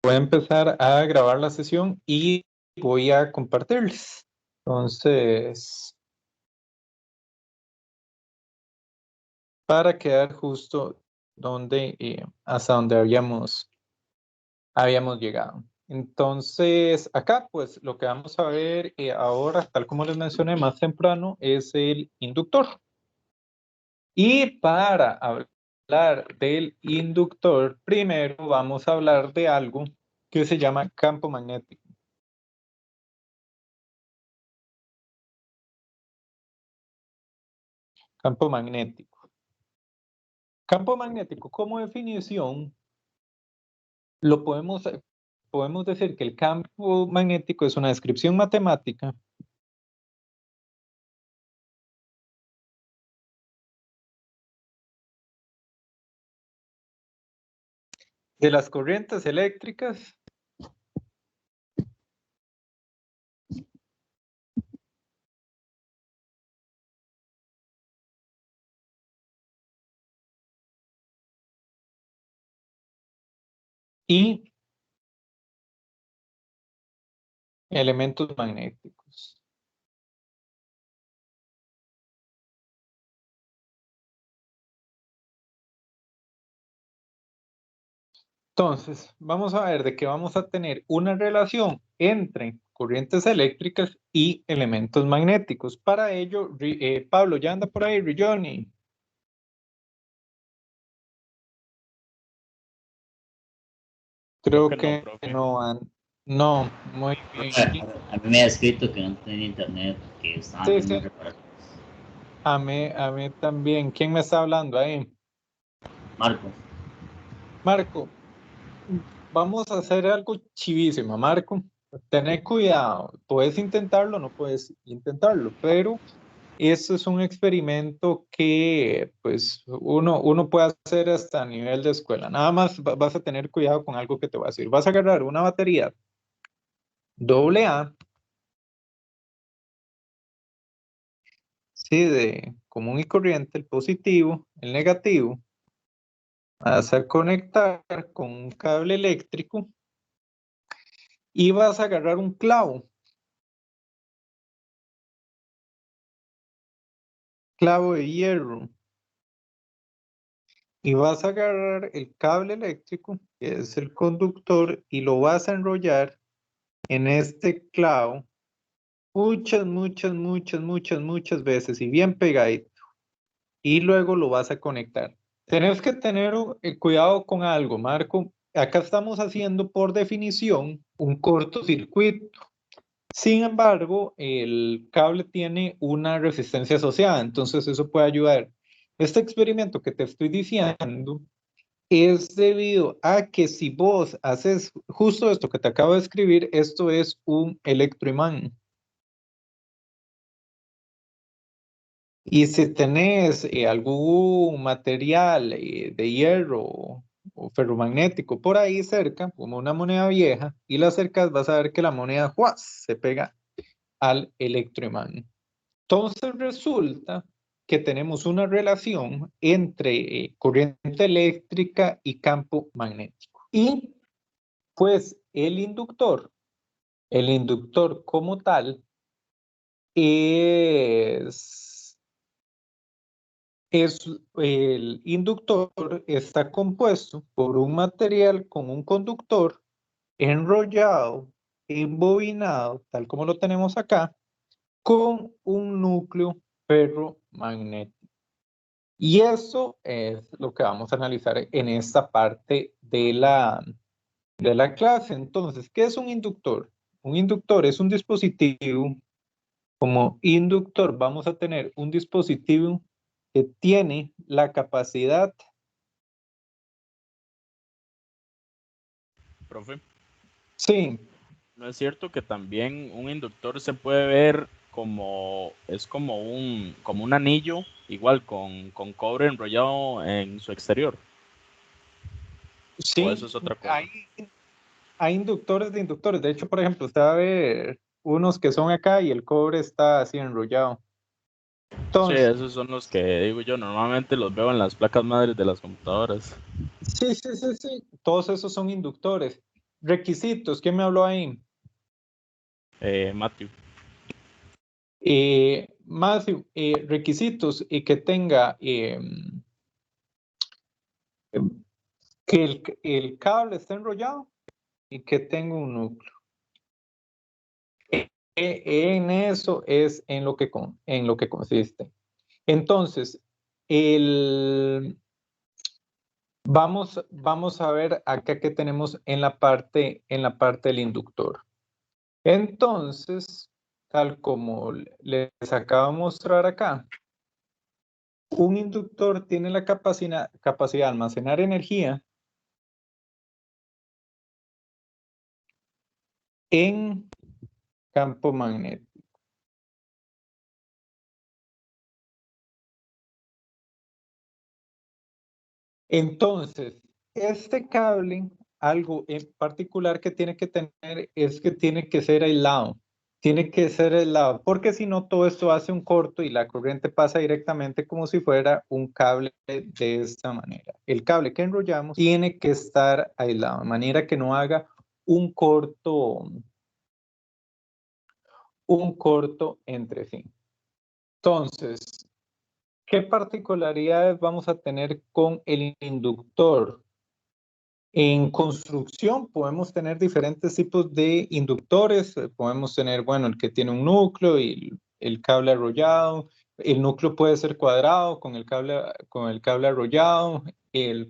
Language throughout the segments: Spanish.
voy a empezar a grabar la sesión y voy a compartirles. Entonces, para quedar justo hasta donde habíamos llegado. Entonces, acá, pues, lo que vamos a ver ahora, tal como les mencioné más temprano, es el inductor. Y para hablar del inductor, primero vamos a hablar de algo que se llama campo magnético. Campo magnético. Campo magnético, como definición, podemos decir que el campo magnético es una descripción matemática de las corrientes eléctricas y elementos magnéticos. Entonces, vamos a ver de que vamos a tener una relación entre corrientes eléctricas y elementos magnéticos. Para ello, Pablo, ya anda por ahí, Johnny. Creo que no, muy bien. A mí me ha escrito que no tenía internet, que estaban haciendo reparaciones. A mí también. ¿Quién me está hablando ahí? Marco, vamos a hacer algo chivísimo, Marco. Tener cuidado. Puedes intentarlo, no puedes intentarlo, pero eso es un experimento que pues uno puede hacer hasta a nivel de escuela. Nada más vas a tener cuidado con algo que te voy a decir. Vas a agarrar una batería AA, sí, de común y corriente, el positivo, el negativo. Vas a conectar con un cable eléctrico y vas a agarrar un clavo de hierro. Y vas a agarrar el cable eléctrico, que es el conductor, y lo vas a enrollar en este clavo muchas veces y bien pegadito. Y luego lo vas a conectar. Tenés que tener cuidado con algo, Marco. Acá estamos haciendo por definición un cortocircuito. Sin embargo, el cable tiene una resistencia asociada, entonces eso puede ayudar. Este experimento que te estoy diciendo es debido a que si vos haces justo esto que te acabo de escribir, esto es un electroimán. Y si tenés algún material de hierro o ferromagnético por ahí cerca, como una moneda vieja, y la acercas, vas a ver que la moneda ¡juas!, se pega al electroimán. Entonces resulta que tenemos una relación entre corriente eléctrica y campo magnético. Y pues el inductor como tal el inductor está compuesto por un material con un conductor enrollado, embobinado, tal como lo tenemos acá, con un núcleo ferromagnético. Y eso es lo que vamos a analizar en esta parte de la clase. Entonces, ¿qué es un inductor? Un inductor es un dispositivo. Como inductor vamos a tener un dispositivo que tiene la capacidad. Profe. Sí. ¿No es cierto que también un inductor se puede ver como un anillo, igual con cobre enrollado en su exterior? Sí, ¿O eso es otra cosa? Hay inductores de inductores. De hecho, por ejemplo, usted va a ver unos que son acá y el cobre está así enrollado. Sí, esos son los que digo yo, normalmente los veo en las placas madres de las computadoras. Sí. Todos esos son inductores. requisitos, ¿quién me habló ahí? Matthew. Matthew, requisitos y que tenga que el cable esté enrollado y que tenga un núcleo. En eso es en lo que consiste. Entonces, vamos a ver acá que tenemos en la parte del inductor. Entonces, tal como les acabo de mostrar acá, un inductor tiene la capacidad de almacenar energía en campo magnético. Entonces, este cable, algo en particular que tiene que tener es que tiene que ser aislado. Tiene que ser aislado, porque si no todo esto hace un corto y la corriente pasa directamente como si fuera un cable de esta manera. El cable que enrollamos tiene que estar aislado, de manera que no haga un corto entre sí. Entonces, ¿qué particularidades vamos a tener con el inductor? En construcción podemos tener diferentes tipos de inductores. Podemos tener, bueno, el que tiene un núcleo y el cable arrollado. El núcleo puede ser cuadrado con el cable arrollado.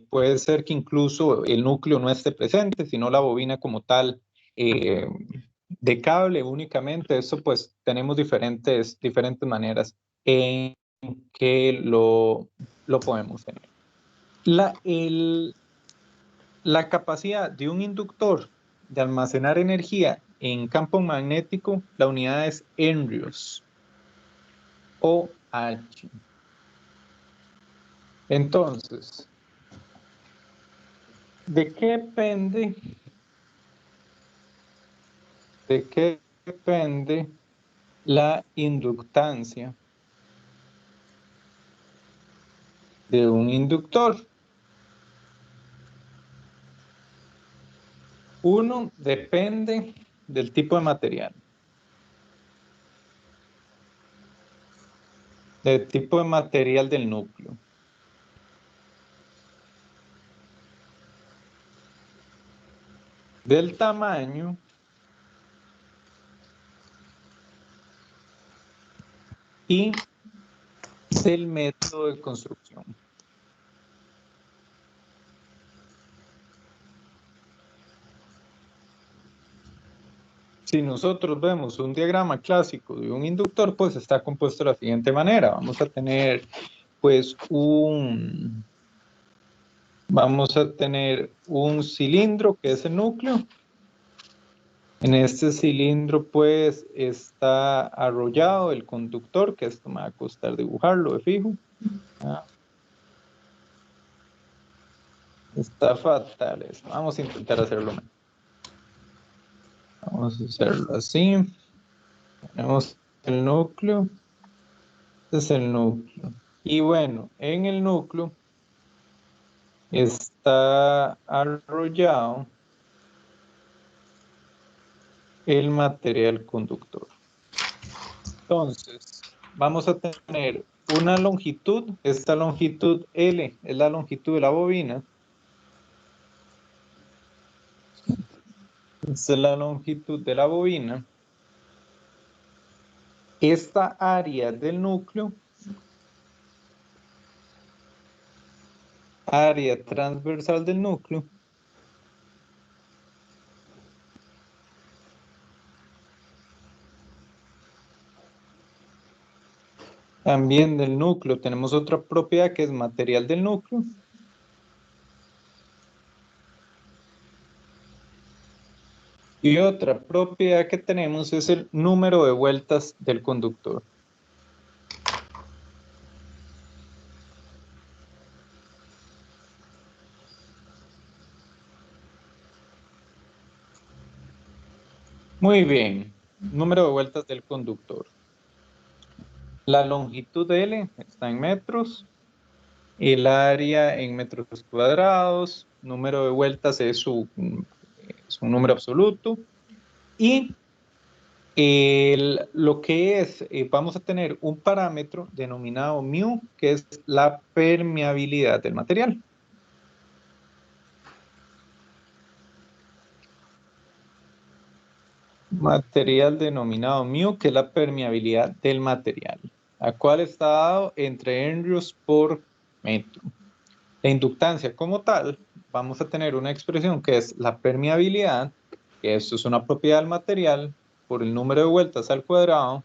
Puede ser que incluso el núcleo no esté presente, sino la bobina como tal de cable únicamente. Eso pues tenemos diferentes maneras en que lo podemos tener. La capacidad de un inductor de almacenar energía en campo magnético, la unidad es henrios o H. Entonces, ¿de qué depende? ¿De qué depende la inductancia de un inductor? Uno, depende del tipo de material. Del tipo de material del núcleo. Del tamaño y del método de construcción. Si nosotros vemos un diagrama clásico de un inductor, pues está compuesto de la siguiente manera. Vamos a tener, pues, un cilindro que es el núcleo. En este cilindro, pues, está arrollado el conductor, que esto me va a costar dibujarlo de fijo. Está fatal esto. Vamos a intentar hacerlo mejor. Vamos a hacerlo así. Tenemos el núcleo. Este es el núcleo. Y bueno, en el núcleo está arrollado el material conductor. Entonces, vamos a tener una longitud. Esta longitud L es la longitud de la bobina. Esta es la longitud de la bobina. Esta área del núcleo, área transversal del núcleo, también del núcleo tenemos otra propiedad que es material del núcleo. Y otra propiedad que tenemos es el número de vueltas del conductor. Muy bien, número de vueltas del conductor. La longitud L está en metros, el área en metros cuadrados, número de vueltas es es un número absoluto. Y lo que es, vamos a tener un parámetro denominado mu, que es la permeabilidad del material. Material denominado mu, que es la permeabilidad del material, la cual está dado entre henrios por metro. La inductancia como tal, vamos a tener una expresión que es la permeabilidad, que esto es una propiedad del material, por el número de vueltas al cuadrado,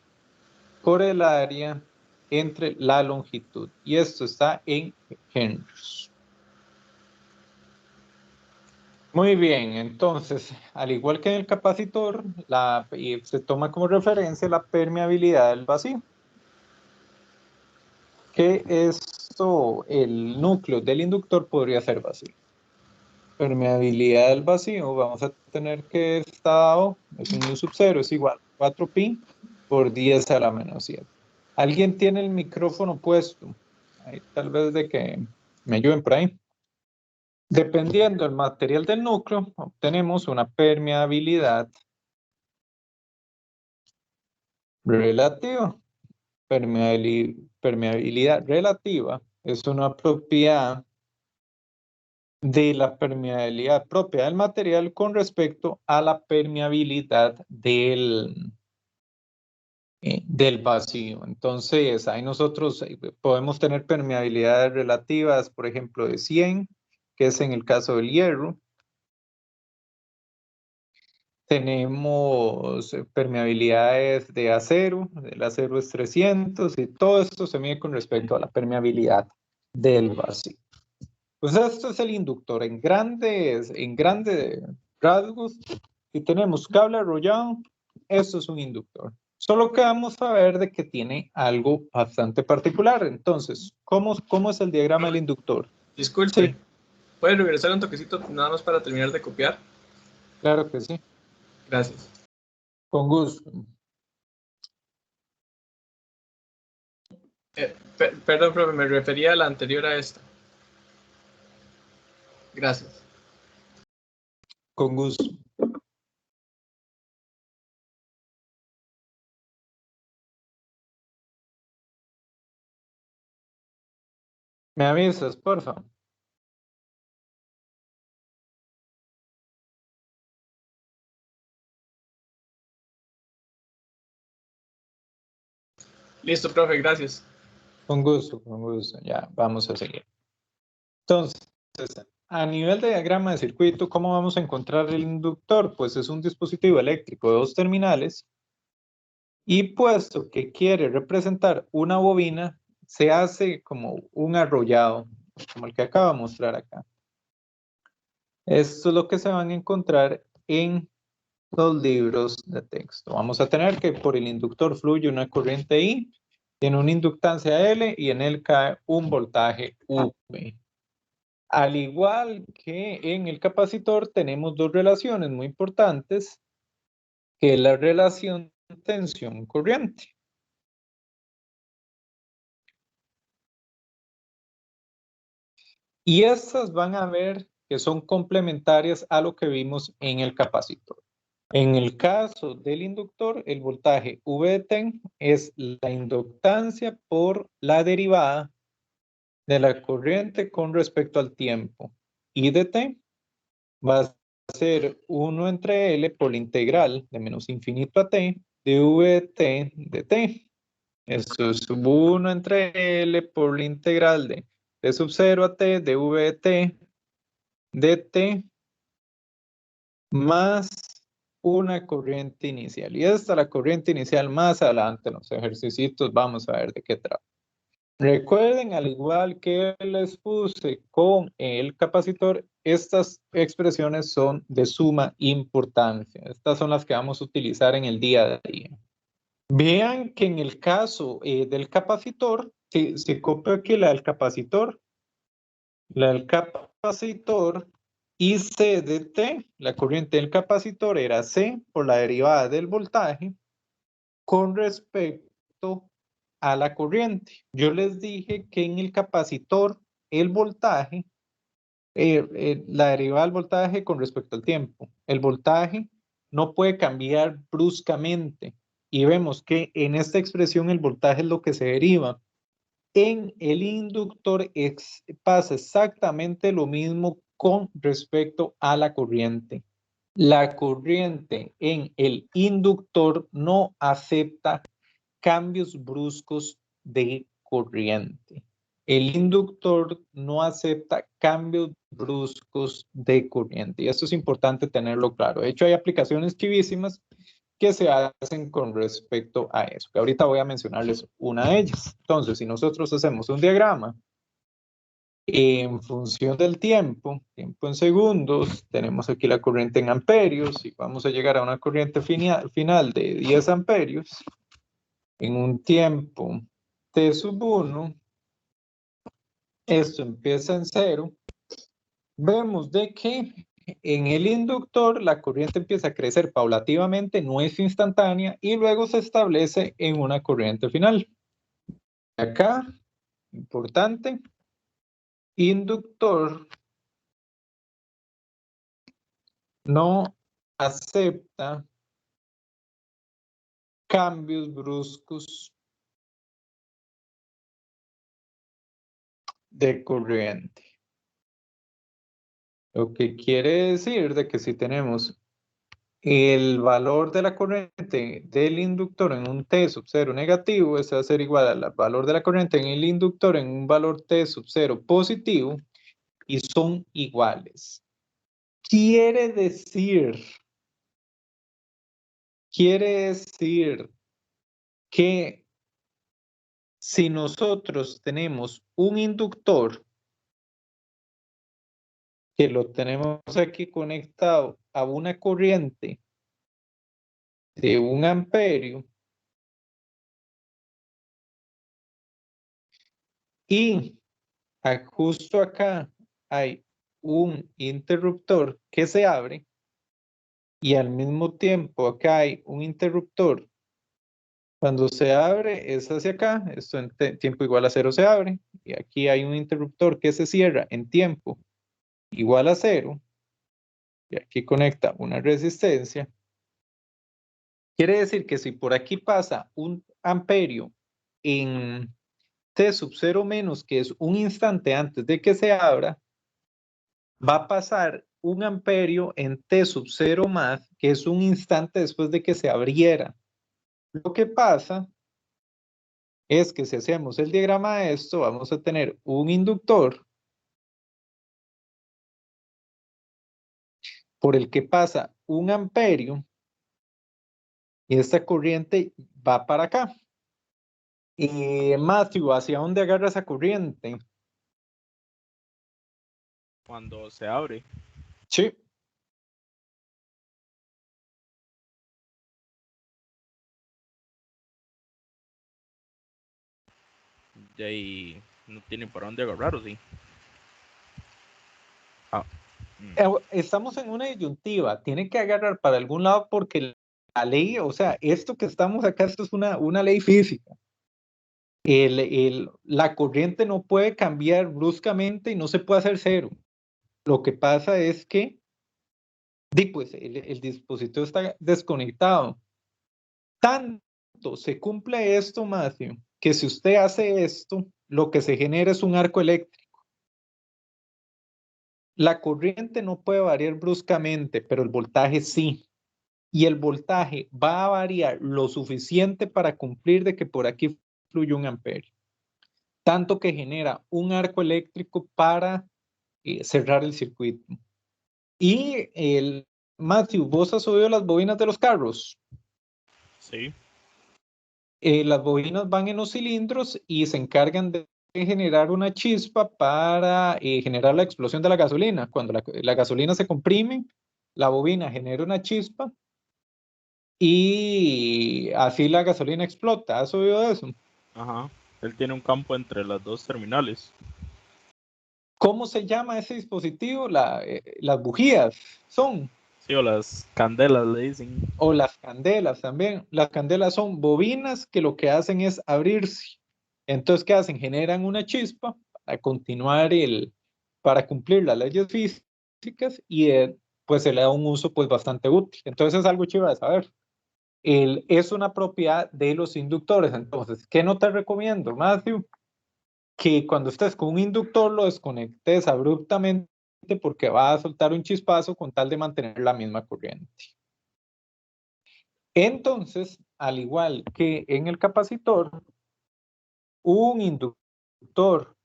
por el área entre la longitud. Y esto está en henrios. Muy bien, entonces, al igual que en el capacitor, se toma como referencia la permeabilidad del vacío. Que esto, el núcleo del inductor podría ser vacío. Permeabilidad del vacío, vamos a tener que estado, es un mu sub 0, es igual a 4pi por 10 a la menos 7. ¿Alguien tiene el micrófono puesto? Ahí, tal vez de que me ayuden por ahí. Dependiendo del material del núcleo, obtenemos una permeabilidad relativa. Permeabilidad relativa es una propiedad de la permeabilidad propia del material con respecto a la permeabilidad del vacío. Entonces, ahí nosotros podemos tener permeabilidades relativas, por ejemplo, de 100, que es en el caso del hierro. Tenemos permeabilidades de acero, el acero es 300 y todo esto se mide con respecto a la permeabilidad del vacío. Pues esto es el inductor en grandes rasgos. Si tenemos cable arrollado, esto es un inductor. Solo que vamos a ver de que tiene algo bastante particular. Entonces, ¿cómo es el diagrama del inductor? Disculpe, Sí. ¿puede regresar un toquecito nada más para terminar de copiar? Claro que sí. Gracias. Con gusto. Perdón, profe, me refería a la anterior a esta. Gracias. Con gusto. ¿Me avisas, por favor? Listo, profe, gracias. Con gusto, con gusto. Ya, vamos a seguir. Entonces, a nivel de diagrama de circuito, ¿cómo vamos a encontrar el inductor? Pues es un dispositivo eléctrico de dos terminales y puesto que quiere representar una bobina, se hace como un arrollado, como el que acabo de mostrar acá. Esto es lo que se van a encontrar en los libros de texto. Vamos a tener que por el inductor fluye una corriente I, tiene una inductancia L y en él cae un voltaje V. Al igual que en el capacitor tenemos dos relaciones muy importantes, que es la relación tensión-corriente. Y estas van a ver que son complementarias a lo que vimos en el capacitor. En el caso del inductor, el voltaje V de T es la inductancia por la derivada de la corriente con respecto al tiempo. I de T va a ser 1 entre L por la integral de menos infinito a T de V de T de T. Esto es 1 entre L por la integral de T sub 0 a T de V de T de T más una corriente inicial. Y esta la corriente inicial más adelante en los ejercicios vamos a ver de qué trata. Recuerden, al igual que les puse con el capacitor, estas expresiones son de suma importancia. Estas son las que vamos a utilizar en el día a día. Vean que en el caso del capacitor, se copia aquí la del capacitor. La del capacitor y C de T, la corriente del capacitor era C por la derivada del voltaje con respecto a la corriente. Yo les dije que en el capacitor el voltaje La derivada del voltaje con respecto al tiempo. El voltaje no puede cambiar bruscamente. Y vemos que en esta expresión el voltaje es lo que se deriva. En el inductor pasa exactamente lo mismo con respecto a la corriente. La corriente en el inductor no acepta cambios bruscos de corriente. El inductor no acepta cambios bruscos de corriente. Y esto es importante tenerlo claro. De hecho, hay aplicaciones chivísimas que se hacen con respecto a eso, que ahorita voy a mencionarles una de ellas. Entonces, si nosotros hacemos un diagrama en función del tiempo en segundos, tenemos aquí la corriente en amperios y vamos a llegar a una corriente final de 10 amperios en un tiempo t1, esto empieza en 0, vemos de que en el inductor la corriente empieza a crecer paulativamente, no es instantánea, y luego se establece en una corriente final. Acá, importante, inductor no acepta cambios bruscos de corriente. Lo que quiere decir de que si tenemos el valor de la corriente del inductor en un T sub 0 negativo, eso va a ser igual al valor de la corriente en el inductor en un valor T sub 0 positivo, y son iguales. Quiere decir que si nosotros tenemos un inductor que lo tenemos aquí conectado a una corriente de 1 amperio y justo acá hay un interruptor que se abre y al mismo tiempo acá hay un interruptor. Cuando se abre es hacia acá, esto en tiempo igual a 0 se abre, y aquí hay un interruptor que se cierra en tiempo igual a 0, y aquí conecta una resistencia. Quiere decir que si por aquí pasa un amperio en T sub 0 menos, que es un instante antes de que se abra, va a pasar un amperio en T sub 0 más, que es un instante después de que se abriera. Lo que pasa es que si hacemos el diagrama de esto, vamos a tener un inductor por el que pasa un amperio y esta corriente va para acá. Matthew, ¿hacia dónde agarra esa corriente? Cuando se abre. Sí. Y ahí no tiene por dónde agarrar, ¿o sí? Estamos en una disyuntiva. Tiene que agarrar para algún lado porque la ley, o sea, esto que estamos acá, esto es una ley física. La corriente no puede cambiar bruscamente y no se puede hacer cero. Lo que pasa es que pues, el dispositivo está desconectado. Tanto se cumple esto, Matthew, que si usted hace esto, lo que se genera es un arco eléctrico. La corriente no puede variar bruscamente, pero el voltaje sí. Y el voltaje va a variar lo suficiente para cumplir de que por aquí fluye un amperio. Tanto que genera un arco eléctrico para cerrar el circuito. Y Matthew, ¿vos has oído las bobinas de los carros? Sí. Las bobinas van en los cilindros y se encargan de generar una chispa para generar la explosión de la gasolina. Cuando la gasolina se comprime, la bobina genera una chispa y así la gasolina explota. ¿Has oído de eso? Ajá. Él tiene un campo entre las dos terminales. ¿Cómo se llama ese dispositivo? Las bujías son. Sí, o las candelas le dicen. O las candelas también. Las candelas son bobinas que lo que hacen es abrirse. Entonces, ¿qué hacen? Generan una chispa para continuar para cumplir las leyes físicas y pues se le da un uso pues bastante útil. Entonces es algo chido de saber. Es una propiedad de los inductores. Entonces, ¿qué no te recomiendo, Matthew? Que cuando estés con un inductor lo desconectes abruptamente porque va a soltar un chispazo con tal de mantener la misma corriente. Entonces, al igual que en el capacitor, un inductor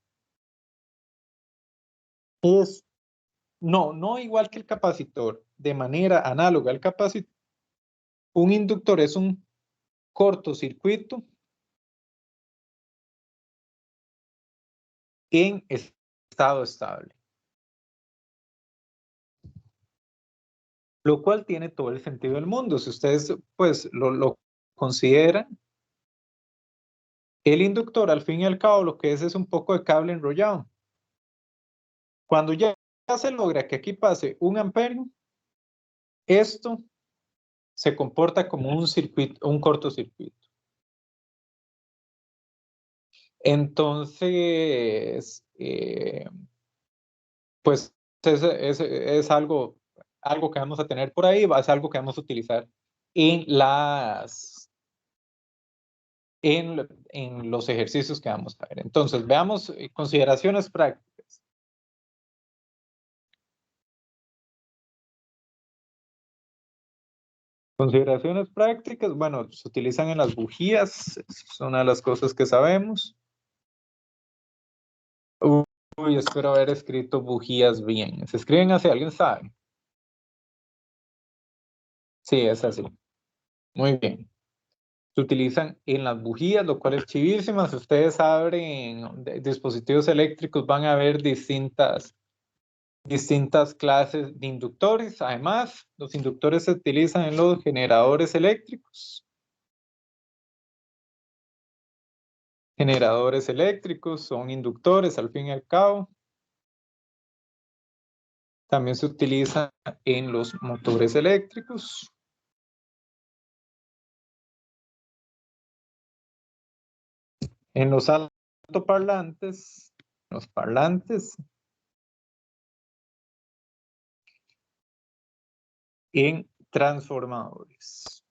es, no igual que el capacitor, de manera análoga al capacitor, un inductor es un cortocircuito en estado estable. Lo cual tiene todo el sentido del mundo. Si ustedes pues lo consideran, el inductor al fin y al cabo lo que es un poco de cable enrollado. Cuando ya se logra que aquí pase 1 amperio, esto se comporta como un circuito, un cortocircuito. Entonces, pues es algo que vamos a tener por ahí, es algo que vamos a utilizar en en los ejercicios que vamos a ver. Entonces, veamos consideraciones prácticas. Consideraciones prácticas, bueno, se utilizan en las bujías, es una de las cosas que sabemos. Uy, espero haber escrito bujías bien. ¿Se escriben así? ¿Alguien sabe? Sí, es así. Muy bien. Se utilizan en las bujías, lo cual es chivísima. Si ustedes abren dispositivos eléctricos, van a ver distintas clases de inductores. Además, los inductores se utilizan en los generadores eléctricos. Generadores eléctricos son inductores al fin y al cabo. También se utiliza en los motores eléctricos. En los altoparlantes, los parlantes. En transformadores.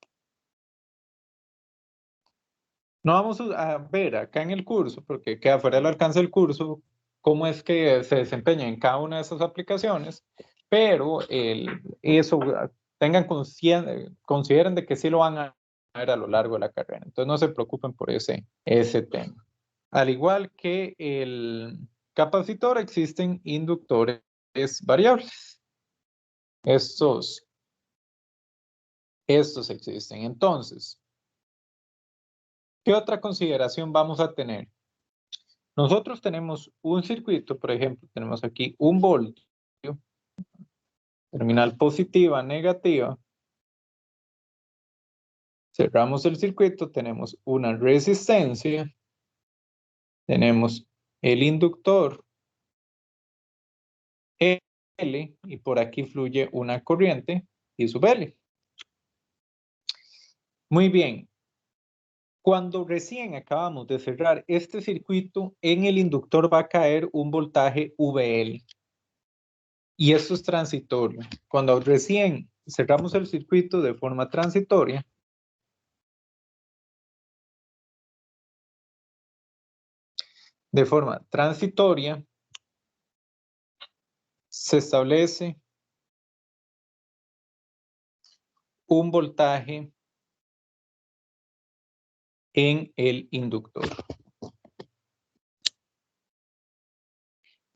No vamos a ver acá en el curso, porque queda fuera del alcance del curso, cómo es que se desempeña en cada una de esas aplicaciones, pero eso consideren de que sí lo van a ver a lo largo de la carrera. Entonces no se preocupen por ese tema. Al igual que el capacitor, existen inductores variables. Estos existen. Entonces, ¿qué otra consideración vamos a tener? Nosotros tenemos un circuito, por ejemplo, tenemos aquí un voltio, terminal positiva, negativa. Cerramos el circuito, tenemos una resistencia, tenemos el inductor L y por aquí fluye una corriente y sub L. Muy bien. Cuando recién acabamos de cerrar este circuito, en el inductor va a caer un voltaje VL. Y esto es transitorio. Cuando recién cerramos el circuito de forma transitoria, se establece un voltaje en el inductor.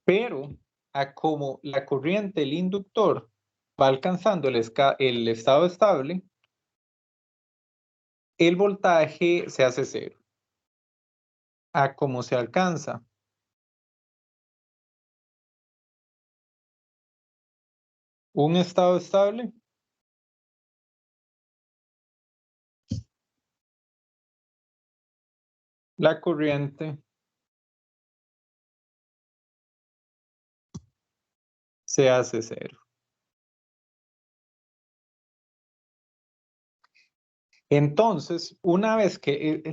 Pero a como la corriente del inductor va alcanzando el estado estable, el voltaje se hace cero. A como se alcanza un estado estable, la corriente se hace cero. Entonces, una vez que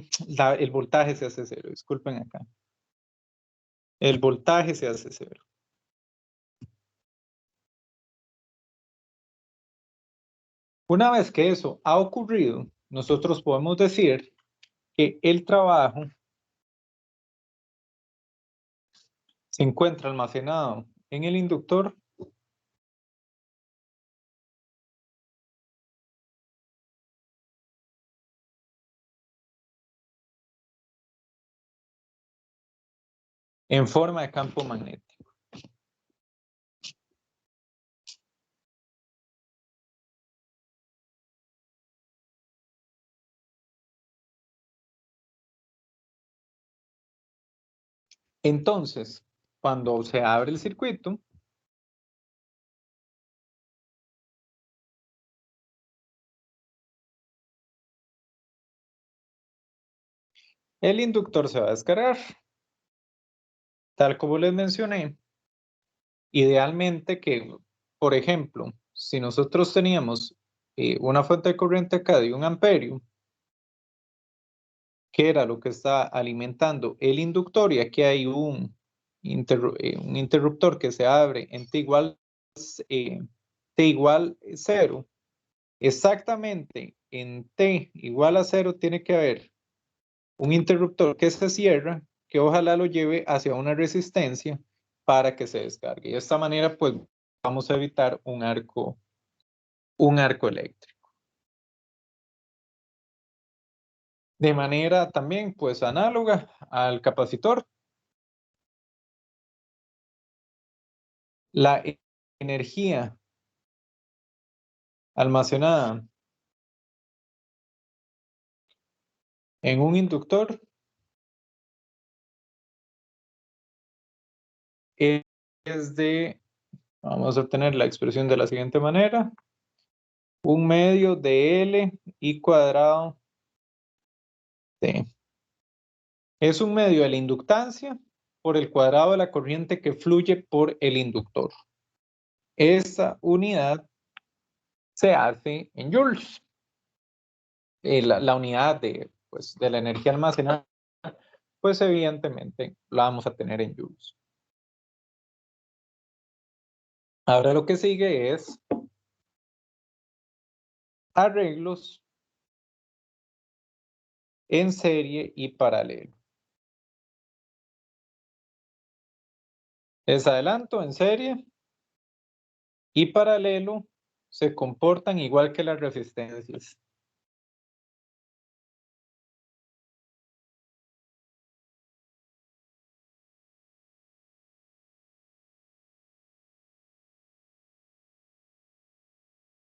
el voltaje se hace cero, disculpen acá. El voltaje se hace cero. Una vez que eso ha ocurrido, nosotros podemos decir que el trabajo se encuentra almacenado en el inductor en forma de campo magnético. Entonces, cuando se abre el circuito, el inductor se va a descargar. Tal como les mencioné, idealmente que, por ejemplo, si nosotros teníamos una fuente de corriente acá de 1 amperio, que era lo que está alimentando el inductor, y aquí hay un interruptor que se abre en t igual 0, exactamente en t igual a 0 tiene que haber un interruptor que se cierra, que ojalá lo lleve hacia una resistencia para que se descargue. Y de esta manera, pues, vamos a evitar un arco eléctrico. De manera también, pues, análoga al capacitor, la energía almacenada en un inductor es de, vamos a obtener la expresión de la siguiente manera, 1/2 de L I cuadrado T. Es 1/2 de la inductancia por el cuadrado de la corriente que fluye por el inductor. Esta unidad se hace en joules. La unidad pues, de la energía almacenada, pues evidentemente la vamos a tener en joules. Ahora lo que sigue es arreglos en serie y paralelo. Les adelanto, en serie y paralelo se comportan igual que las resistencias.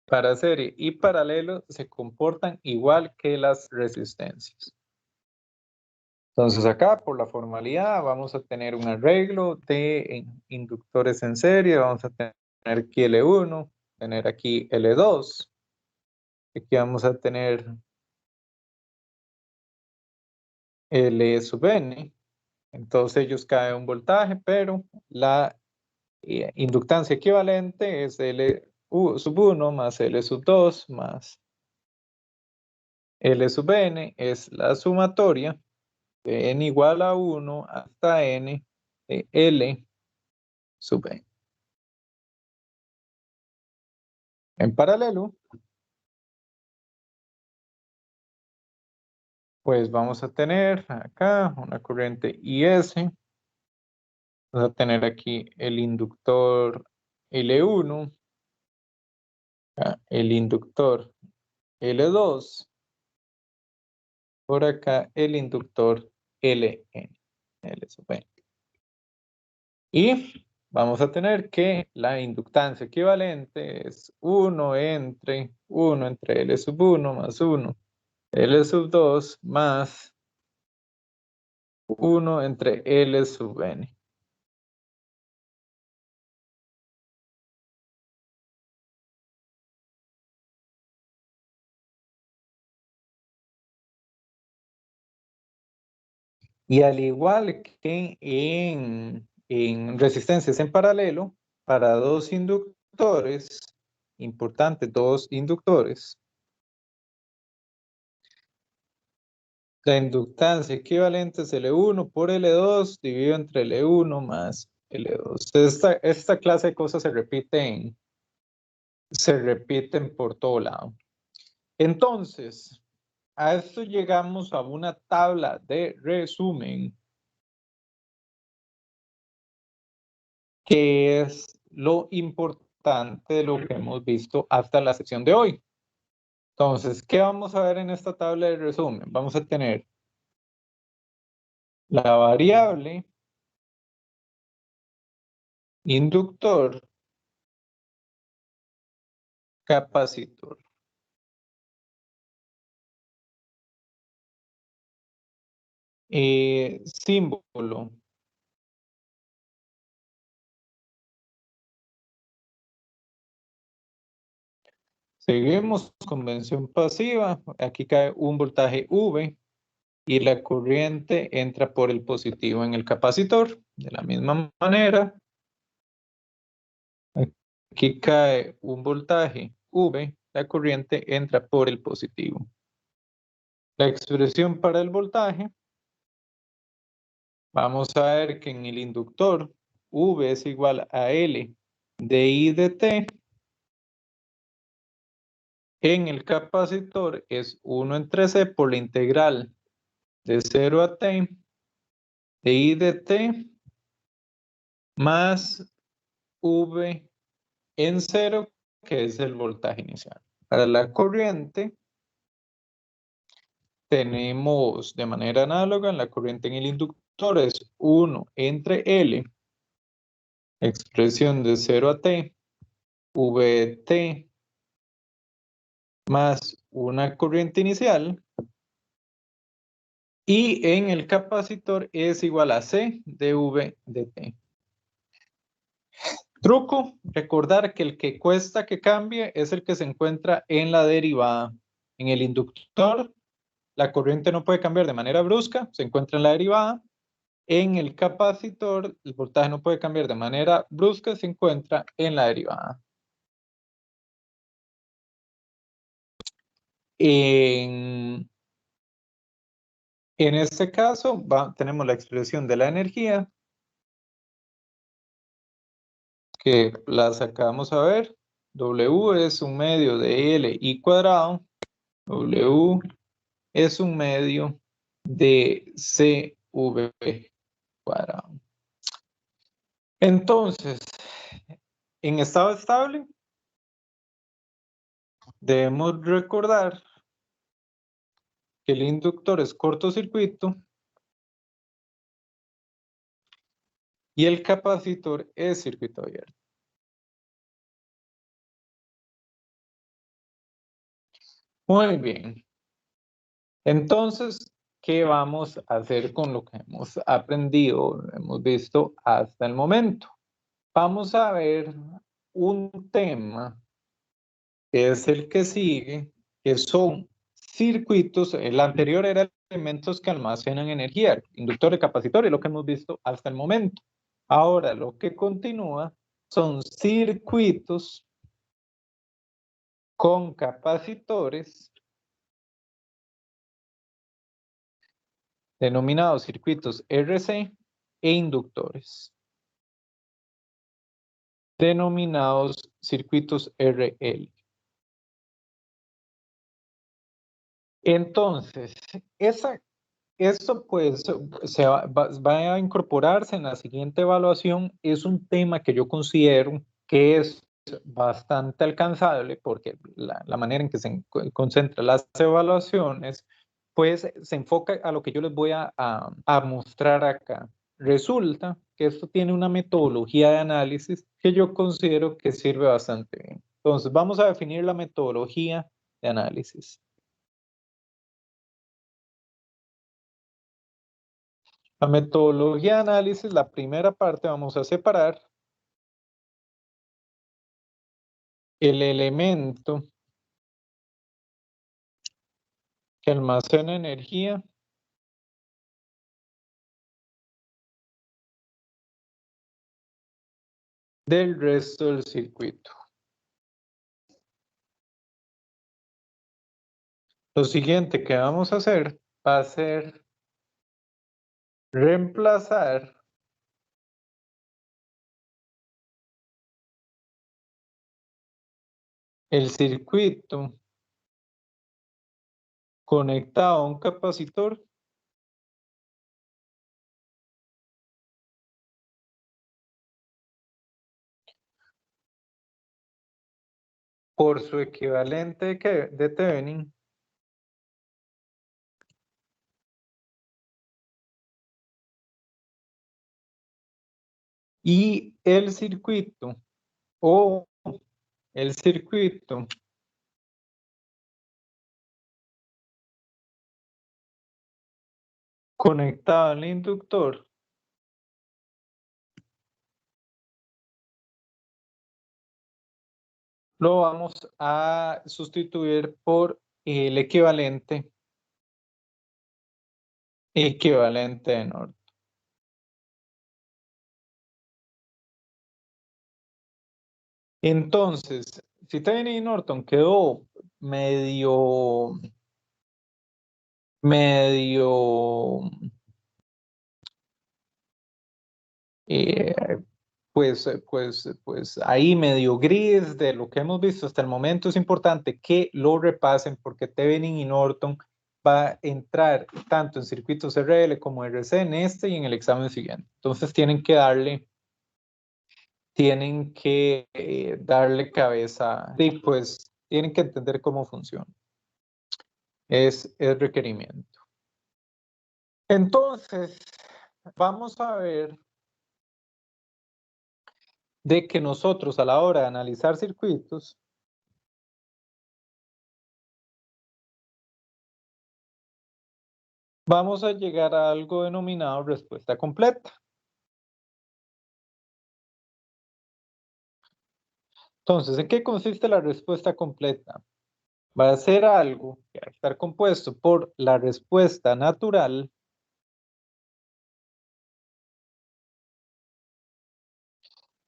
Para serie y paralelo se comportan igual que las resistencias. Entonces acá, por la formalidad, vamos a tener un arreglo de inductores en serie. Vamos a tener aquí L1, tener aquí L2. Aquí vamos a tener L sub n. Entonces ellos caen un voltaje, pero la inductancia equivalente es L sub 1 más L sub 2 más L sub n, es la sumatoria de n igual a 1 hasta n de L sub n. En paralelo, pues vamos a tener acá una corriente IS. Vamos a tener aquí el inductor L1, el inductor L2, por acá el inductor Ln, L sub n. Y vamos a tener que la inductancia equivalente es 1 entre L sub 1 más 1, L sub 2 más 1 entre L sub n. Y al igual que en resistencias en paralelo, para dos inductores, importantes, dos inductores, la inductancia equivalente es L1 por L2 dividido entre L1 más L2. Esta clase de cosas se repiten por todo lado. Entonces, a esto llegamos a una tabla de resumen que es lo importante de lo que hemos visto hasta la sección de hoy. Entonces, ¿qué vamos a ver en esta tabla de resumen? Vamos a tener la variable inductor, capacitor. Símbolo. Seguimos convención pasiva. Aquí cae un voltaje V y la corriente entra por el positivo en el capacitor. De la misma manera, aquí cae un voltaje V, la corriente entra por el positivo. La expresión para el voltaje, vamos a ver que en el inductor V es igual a L de I de T. En el capacitor es 1 entre C por la integral de 0 a T de I de T más V en 0, que es el voltaje inicial. Para la corriente, tenemos de manera análoga, la corriente en el inductor es 1 entre L, expresión de 0 a T, V de T, más una corriente inicial, y en el capacitor es igual a C de V de T. Truco, recordar que el que cuesta que cambie es el que se encuentra en la derivada. En el inductor, la corriente no puede cambiar de manera brusca, se encuentra en la derivada. En el capacitor, el voltaje no puede cambiar de manera brusca, se encuentra en la derivada. En este caso, tenemos la expresión de la energía, que la sacamos a ver. W es un medio de Li cuadrado. W es un medio de CV cuadrado. Entonces, en estado estable, debemos recordar que el inductor es cortocircuito y el capacitor es circuito abierto. Muy bien. Entonces, ¿qué vamos a hacer con lo que hemos aprendido, hemos visto hasta el momento? Vamos a ver un tema que es el que sigue, que son circuitos. El anterior era elementos que almacenan energía, inductor y capacitor, y lo que hemos visto hasta el momento. Ahora, lo que continúa son circuitos con capacitores, denominados circuitos RC, e inductores, denominados circuitos RL. Entonces, esto pues se va a incorporarse en la siguiente evaluación. Es un tema que yo considero que es bastante alcanzable porque la manera en que se concentran las evaluaciones pues se enfoca a lo que yo les voy a mostrar acá. Resulta que esto tiene una metodología de análisis que yo considero que sirve bastante bien. Entonces vamos a definir la metodología de análisis. La metodología de análisis, la primera parte, vamos a separar el elemento que almacena energía del resto del circuito. Lo siguiente que vamos a hacer va a ser reemplazar el circuito conectado a un capacitor por su equivalente de Thevenin y el circuito conectado al inductor lo vamos a sustituir por el equivalente de Norton. Entonces, si Thevenin y Norton quedó medio pues ahí medio gris de lo que hemos visto hasta el momento, es importante que lo repasen porque Thevenin y Norton va a entrar tanto en circuitos RL como RC en este y en el examen siguiente. Entonces tienen que darle cabeza y pues tienen que entender cómo funciona. Es requerimiento. Entonces, vamos a ver de que nosotros a la hora de analizar circuitos vamos a llegar a algo denominado respuesta completa. Entonces, ¿en qué consiste la respuesta completa? Va a ser algo que va a estar compuesto por la respuesta natural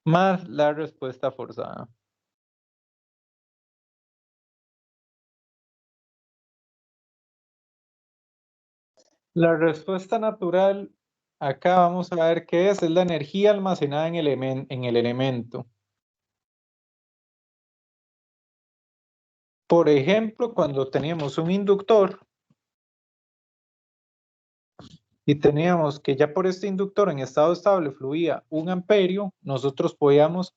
más la respuesta forzada. La respuesta natural, acá vamos a ver qué es la energía almacenada en el elemento. Por ejemplo, cuando teníamos un inductor y teníamos que ya por este inductor en estado estable fluía 1 amperio, nosotros podíamos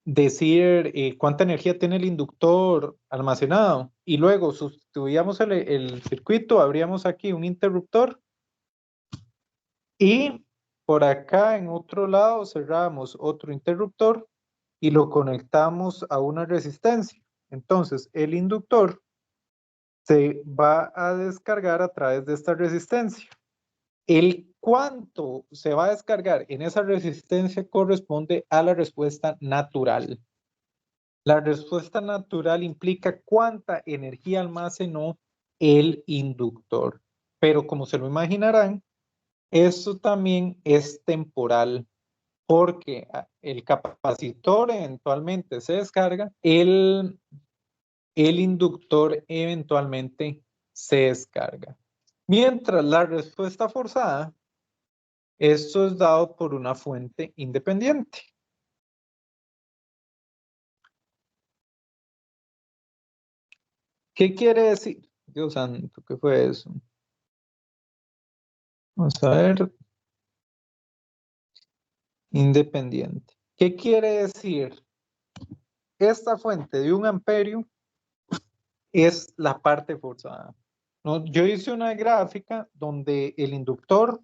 decir cuánta energía tiene el inductor almacenado y luego sustituíamos el circuito, abríamos aquí un interruptor y por acá en otro lado cerramos otro interruptor y lo conectamos a una resistencia. Entonces el inductor se va a descargar a través de esta resistencia. El cuánto se va a descargar en esa resistencia corresponde a la respuesta natural. La respuesta natural implica cuánta energía almacenó el inductor. Pero como se lo imaginarán, esto también es temporal porque el capacitor eventualmente se descarga, el inductor eventualmente se descarga. Mientras la respuesta forzada, esto es dado por una fuente independiente. ¿Qué quiere decir? Dios santo, ¿qué fue eso? Vamos a ver. Independiente. ¿Qué quiere decir? Esta fuente de 1 amperio es la parte forzada. ¿No? Yo hice una gráfica donde el inductor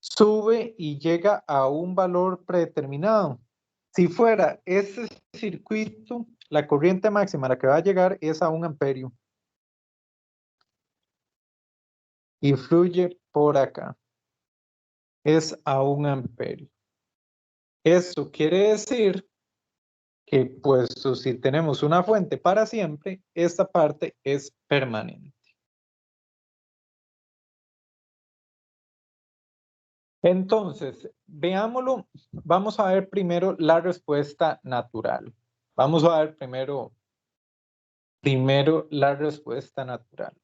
sube y llega a un valor predeterminado. Si fuera ese circuito, la corriente máxima a la que va a llegar es a 1 amperio. Y fluye por acá. Es a 1 amperio. Esto quiere decir que puesto si tenemos una fuente para siempre, esta parte es permanente. Entonces, veámoslo, vamos a ver primero la respuesta natural. Vamos a ver primero la respuesta natural.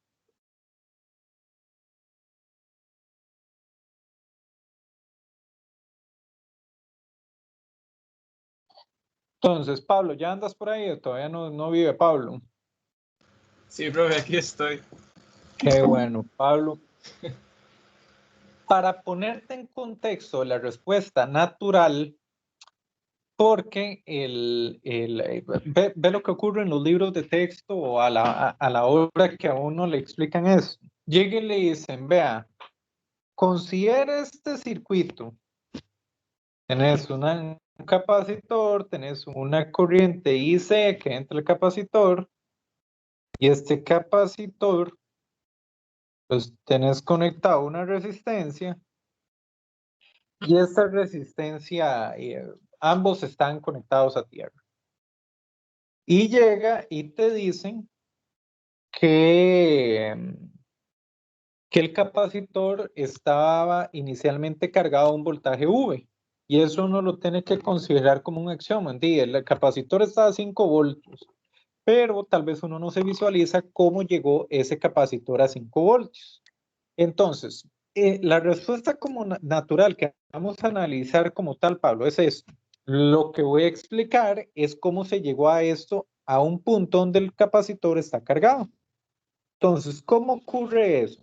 Entonces, Pablo, ¿ya andas por ahí o todavía no vive Pablo? Sí, profe, aquí estoy. Qué bueno, Pablo. Para ponerte en contexto la respuesta natural, porque ve lo que ocurre en los libros de texto o a la hora que a uno le explican eso. Lleguen y le dicen, vea, considere este circuito. Tenés un capacitor, tenés una corriente IC que entra al capacitor y este capacitor, pues tenés conectado una resistencia y esta resistencia, ambos están conectados a tierra. Y llega y te dicen que el capacitor estaba inicialmente cargado a un voltaje V. Y eso uno lo tiene que considerar como un axioma. El capacitor está a 5 voltios, pero tal vez uno no se visualiza cómo llegó ese capacitor a 5 voltios. Entonces, la respuesta como natural que vamos a analizar como tal, Pablo, es esto. Lo que voy a explicar es cómo se llegó a esto a un punto donde el capacitor está cargado. Entonces, ¿cómo ocurre eso?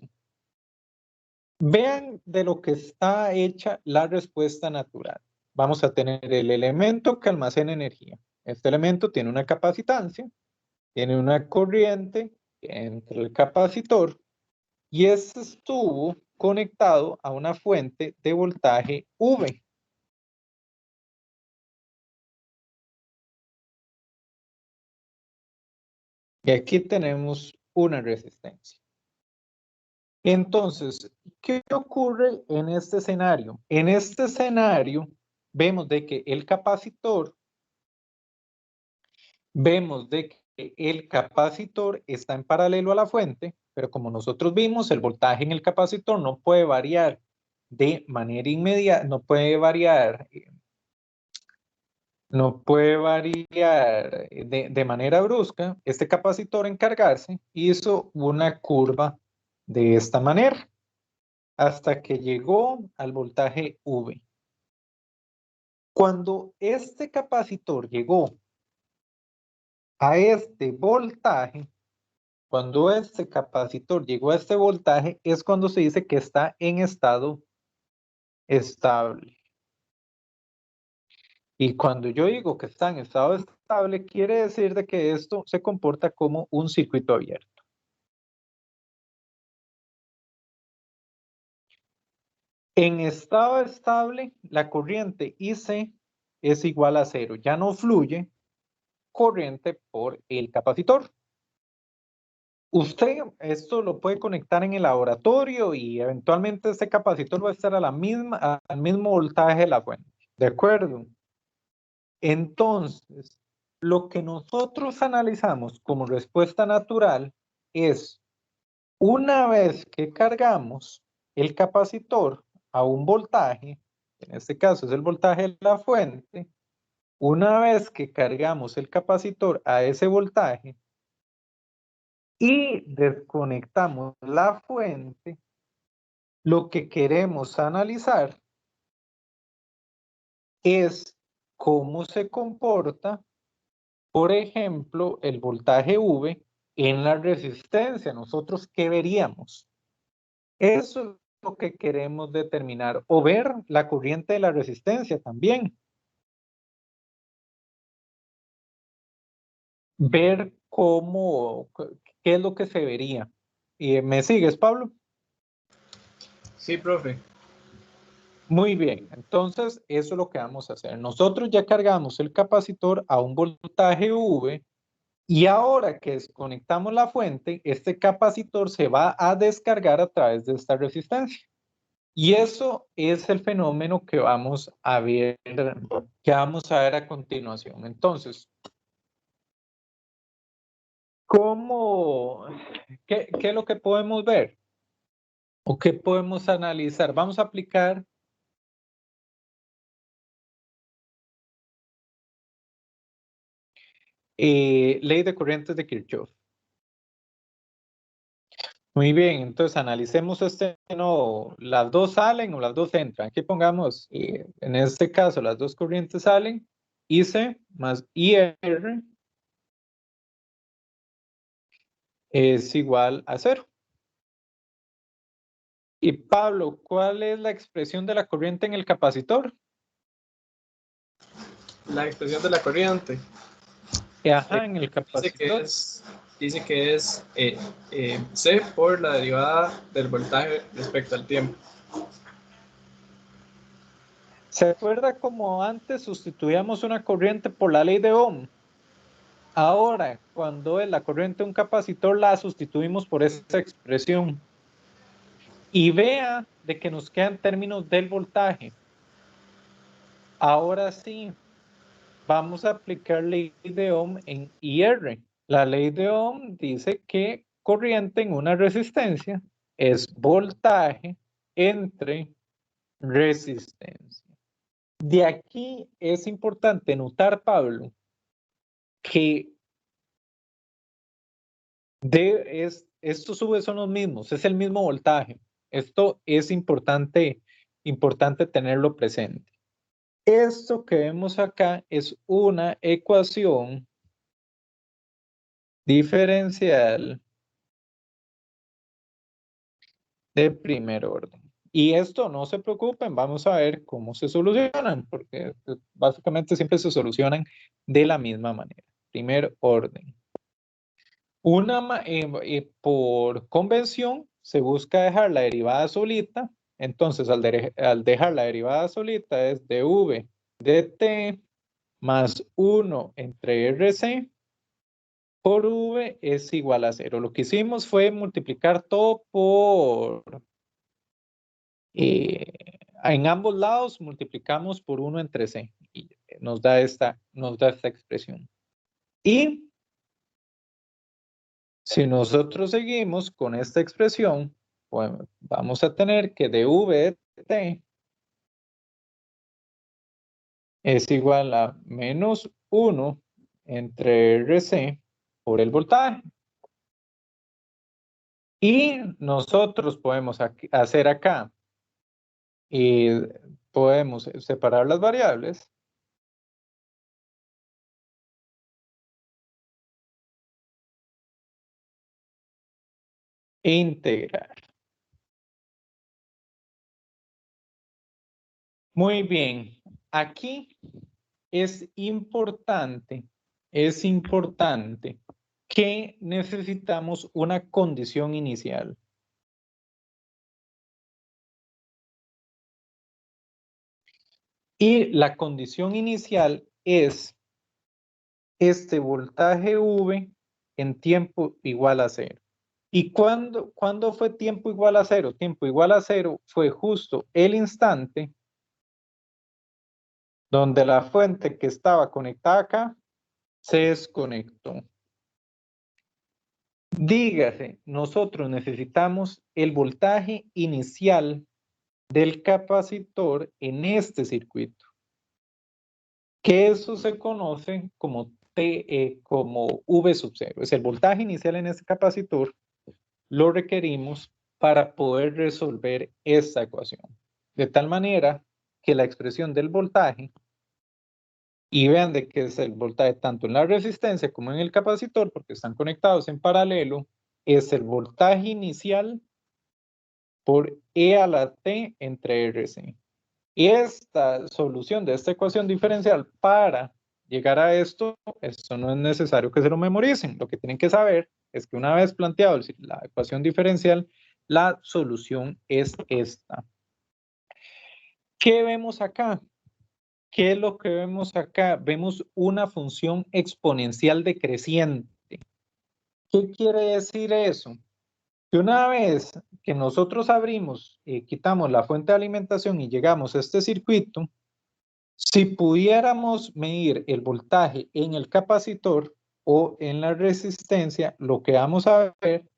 Vean de lo que está hecha la respuesta natural. Vamos a tener el elemento que almacena energía. Este elemento tiene una capacitancia, tiene una corriente entre el capacitor y este estuvo conectado a una fuente de voltaje V. Y aquí tenemos una resistencia. Entonces, ¿qué ocurre en este escenario? En este escenario vemos de que el capacitor está en paralelo a la fuente, pero como nosotros vimos, el voltaje en el capacitor no puede variar de manera inmediata, no puede variar de manera brusca. Este capacitor en cargarse hizo una curva de esta manera hasta que llegó al voltaje V. Cuando este capacitor llegó a este voltaje, cuando este capacitor llegó a este voltaje, es cuando se dice que está en estado estable. Y cuando yo digo que está en estado estable, quiere decir de que esto se comporta como un circuito abierto. En estado estable, la corriente IC es igual a 0. Ya no fluye corriente por el capacitor. Usted esto lo puede conectar en el laboratorio y eventualmente este capacitor va a estar al mismo voltaje de la fuente. ¿De acuerdo? Entonces, lo que nosotros analizamos como respuesta natural es, una vez que cargamos el capacitor a un voltaje, en este caso es el voltaje de la fuente, una vez que cargamos el capacitor a ese voltaje y desconectamos la fuente, lo que queremos analizar es cómo se comporta, por ejemplo, el voltaje V en la resistencia. ¿Nosotros qué veríamos? Eso es lo que queremos determinar, o ver la corriente de la resistencia también. Ver qué es lo que se vería. ¿Me sigues, Pablo? Sí, profe. Muy bien, entonces eso es lo que vamos a hacer. Nosotros ya cargamos el capacitor a un voltaje V y ahora que desconectamos la fuente, este capacitor se va a descargar a través de esta resistencia. Y eso es el fenómeno que vamos a ver a continuación. Entonces, qué es lo que podemos ver? ¿O qué podemos analizar? Vamos a aplicar ley de corrientes de Kirchhoff. Muy bien, entonces analicemos no, las dos salen o las dos entran. Aquí pongamos, en este caso, las dos corrientes salen, IC más IR es igual a 0. Y Pablo, ¿cuál es la expresión de la corriente en el capacitor? La expresión de la corriente Ajá, en el dice capacitor. que es C por la derivada del voltaje respecto al tiempo. ¿Se acuerda cómo antes sustituíamos una corriente por la ley de Ohm? Ahora, cuando es la corriente de un capacitor, la sustituimos por esa expresión. Y vea de que nos quedan términos del voltaje. Ahora sí, vamos a aplicar ley de Ohm en IR. La ley de Ohm dice que corriente en una resistencia es voltaje entre resistencia. De aquí es importante notar, Pablo, que estos sube son los mismos, es el mismo voltaje. Esto es importante tenerlo presente. Esto que vemos acá es una ecuación diferencial de primer orden. Y esto no se preocupen, vamos a ver cómo se solucionan, porque básicamente siempre se solucionan de la misma manera. Primer orden. Por convención se busca dejar la derivada solita. Entonces, al dejar la derivada solita es dv dt más 1 entre RC por V es igual a 0. Lo que hicimos fue multiplicar todo por... en ambos lados multiplicamos por 1 entre C. Y nos da esta expresión. Y si nosotros seguimos con esta expresión, pues vamos a tener que dv de t es igual a menos 1 entre RC por el voltaje. Y nosotros podemos hacer acá y podemos separar las variables. E integrar. Muy bien. Aquí es importante que necesitamos una condición inicial. Y la condición inicial es este voltaje V en tiempo igual a 0. ¿Y cuándo fue tiempo igual a 0? Tiempo igual a 0 fue justo el instante donde la fuente que estaba conectada acá se desconectó. Dígase, nosotros necesitamos el voltaje inicial del capacitor en este circuito, que eso se conoce como como V sub 0. Es el voltaje inicial en este capacitor, lo requerimos para poder resolver esta ecuación. De tal manera que la expresión del voltaje, y vean de que es el voltaje tanto en la resistencia como en el capacitor, porque están conectados en paralelo, es el voltaje inicial por E a la T entre RC. Y esta solución de esta ecuación diferencial, para llegar a esto no es necesario que se lo memoricen. Lo que tienen que saber es que una vez planteado la ecuación diferencial, la solución es esta. ¿Qué vemos acá? ¿Qué es lo que vemos acá? Vemos una función exponencial decreciente. ¿Qué quiere decir eso? Que una vez que nosotros abrimos y quitamos la fuente de alimentación y llegamos a este circuito, si pudiéramos medir el voltaje en el capacitor o en la resistencia, lo que vamos a ver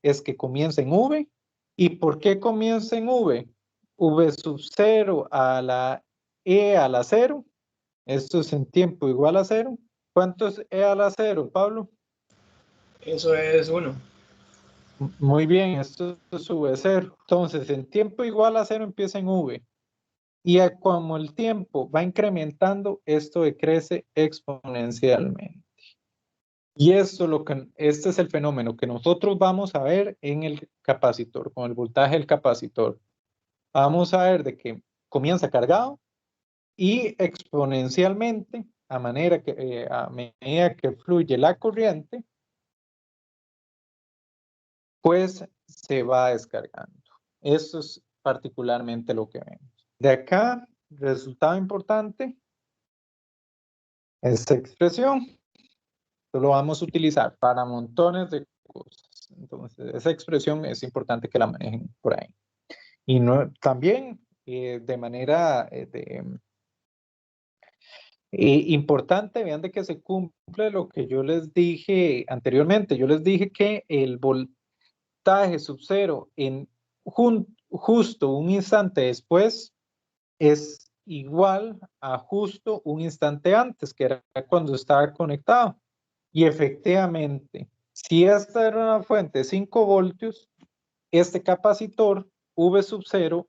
es que comienza en V. ¿Y por qué comienza en V? V sub 0 a la E a la 0. Esto es en tiempo igual a 0. ¿Cuánto es E a la 0, Pablo? Eso es 1. Muy bien, esto es V0. Entonces, en tiempo igual a 0 empieza en V. Y como el tiempo va incrementando, esto decrece exponencialmente. Y este es el fenómeno que nosotros vamos a ver en el capacitor, con el voltaje del capacitor. Vamos a ver de que comienza cargado y exponencialmente, a medida que fluye la corriente, pues se va descargando. Eso es particularmente lo que vemos. De acá, resultado importante, esta expresión. Lo vamos a utilizar para montones de cosas. Entonces, esa expresión es importante que la manejen por ahí. Y no, también de manera importante, vean de que se cumple lo que yo les dije anteriormente. Yo les dije que el voltaje sub cero en justo un instante después es igual a justo un instante antes, que era cuando estaba conectado. Y efectivamente, si esta era una fuente de 5 voltios, este capacitor V sub 0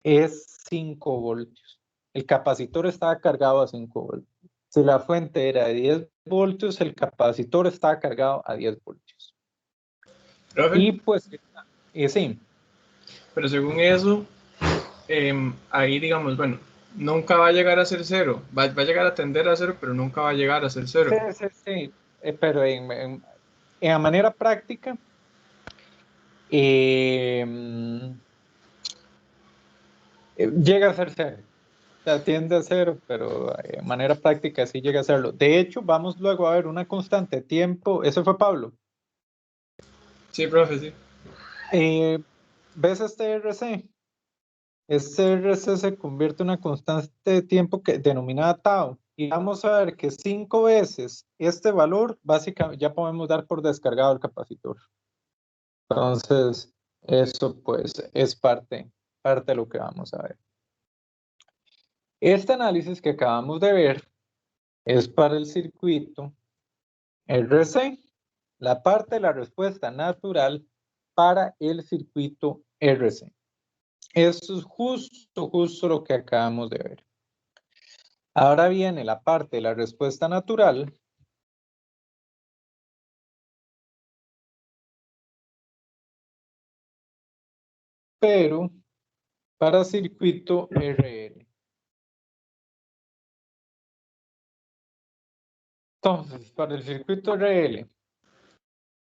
es 5 voltios. El capacitor estaba cargado a 5 voltios. Si la fuente era de 10 voltios, el capacitor estaba cargado a 10 voltios. ¿Profe? Y pues, sí. Pero según eso, ahí digamos, bueno, nunca va a llegar a ser cero. Va a llegar a tender a cero, pero nunca va a llegar a ser cero. Sí. Pero en la manera práctica, llega a ser cero. O sea, tiende a cero, pero de manera práctica sí llega a serlo. De hecho, vamos luego a ver una constante de tiempo. Ese fue Pablo. Sí, profe, sí. ¿Ves este RC? Este RC se convierte en una constante de tiempo denominada tau. Y vamos a ver que 5 veces este valor, básicamente, ya podemos dar por descargado el capacitor. Entonces, eso pues es parte de lo que vamos a ver. Este análisis que acabamos de ver es para el circuito RC, la parte de la respuesta natural para el circuito RC. Esto es justo lo que acabamos de ver. Ahora viene la parte de la respuesta natural. Pero para circuito RL. Entonces, para el circuito RL,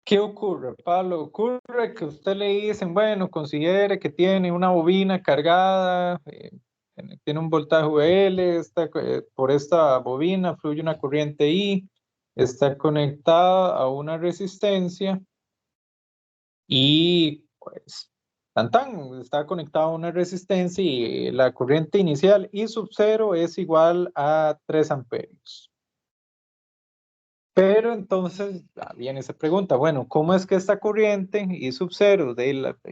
¿qué ocurre, Pablo? Ocurre que usted le dicen, bueno, considere que tiene una bobina cargada, tiene un voltaje VL, por esta bobina fluye una corriente I, está conectada a una resistencia y pues está conectada a una resistencia y la corriente inicial I sub 0 es igual a 3 amperios. Pero entonces viene esa pregunta, bueno, ¿cómo es que esta corriente I sub 0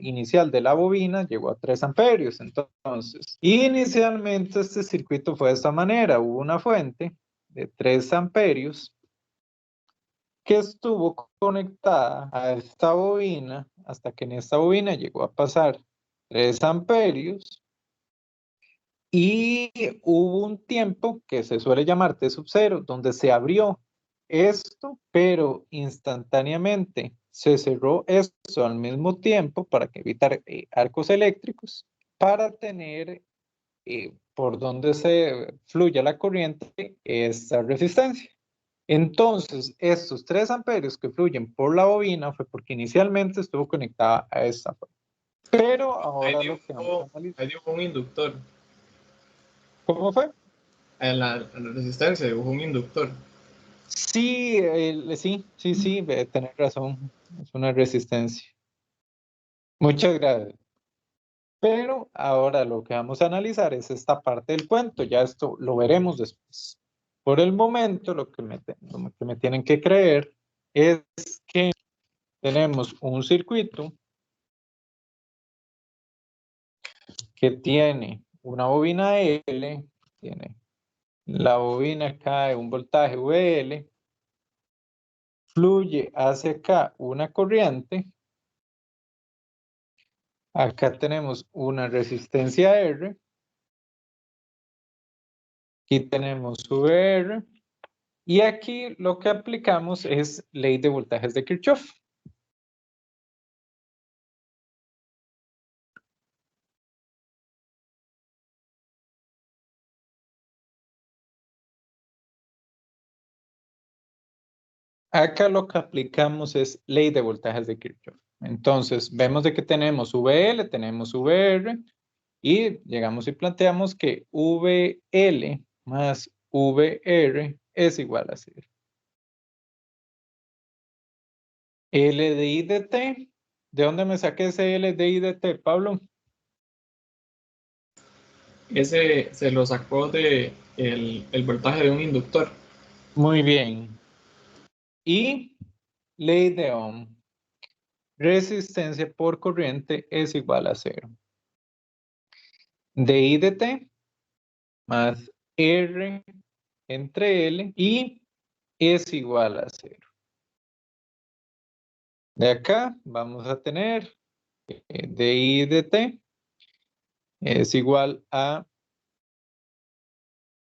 inicial de la bobina llegó a 3 amperios? Entonces, inicialmente este circuito fue de esta manera, hubo una fuente de 3 amperios que estuvo conectada a esta bobina hasta que en esta bobina llegó a pasar 3 amperios y hubo un tiempo que se suele llamar T sub 0 donde se abrió esto, pero instantáneamente se cerró esto al mismo tiempo para evitar arcos eléctricos, para tener por donde se fluya la corriente esta resistencia. Entonces, estos 3 amperios que fluyen por la bobina fue porque inicialmente estuvo conectada a esta fuente. Pero ahora lo que vamos a analizar. Ahí dibujó un inductor. ¿Cómo fue? En la resistencia dibujó un inductor. Sí, tenés razón. Es una resistencia. Muchas gracias. Pero ahora lo que vamos a analizar es esta parte del cuento. Ya esto lo veremos después. Por el momento, lo que me tienen que creer es que tenemos un circuito que tiene una bobina L, tiene la bobina acá de un voltaje VL, fluye hacia acá una corriente. Acá tenemos una resistencia R. Aquí tenemos VR. Y aquí lo que aplicamos es ley de voltajes de Kirchhoff. Acá lo que aplicamos es ley de voltajes de Kirchhoff. Entonces, vemos de que tenemos VL, tenemos VR, y llegamos y planteamos que VL más VR es igual a 0. L de I de T, ¿de dónde me saqué ese L de I de T, Pablo? Ese se lo sacó de el voltaje de un inductor. Muy bien. Y ley de Ohm. Resistencia por corriente es igual a 0. De I de T más R entre L y es igual a 0. De acá vamos a tener de I de T es igual a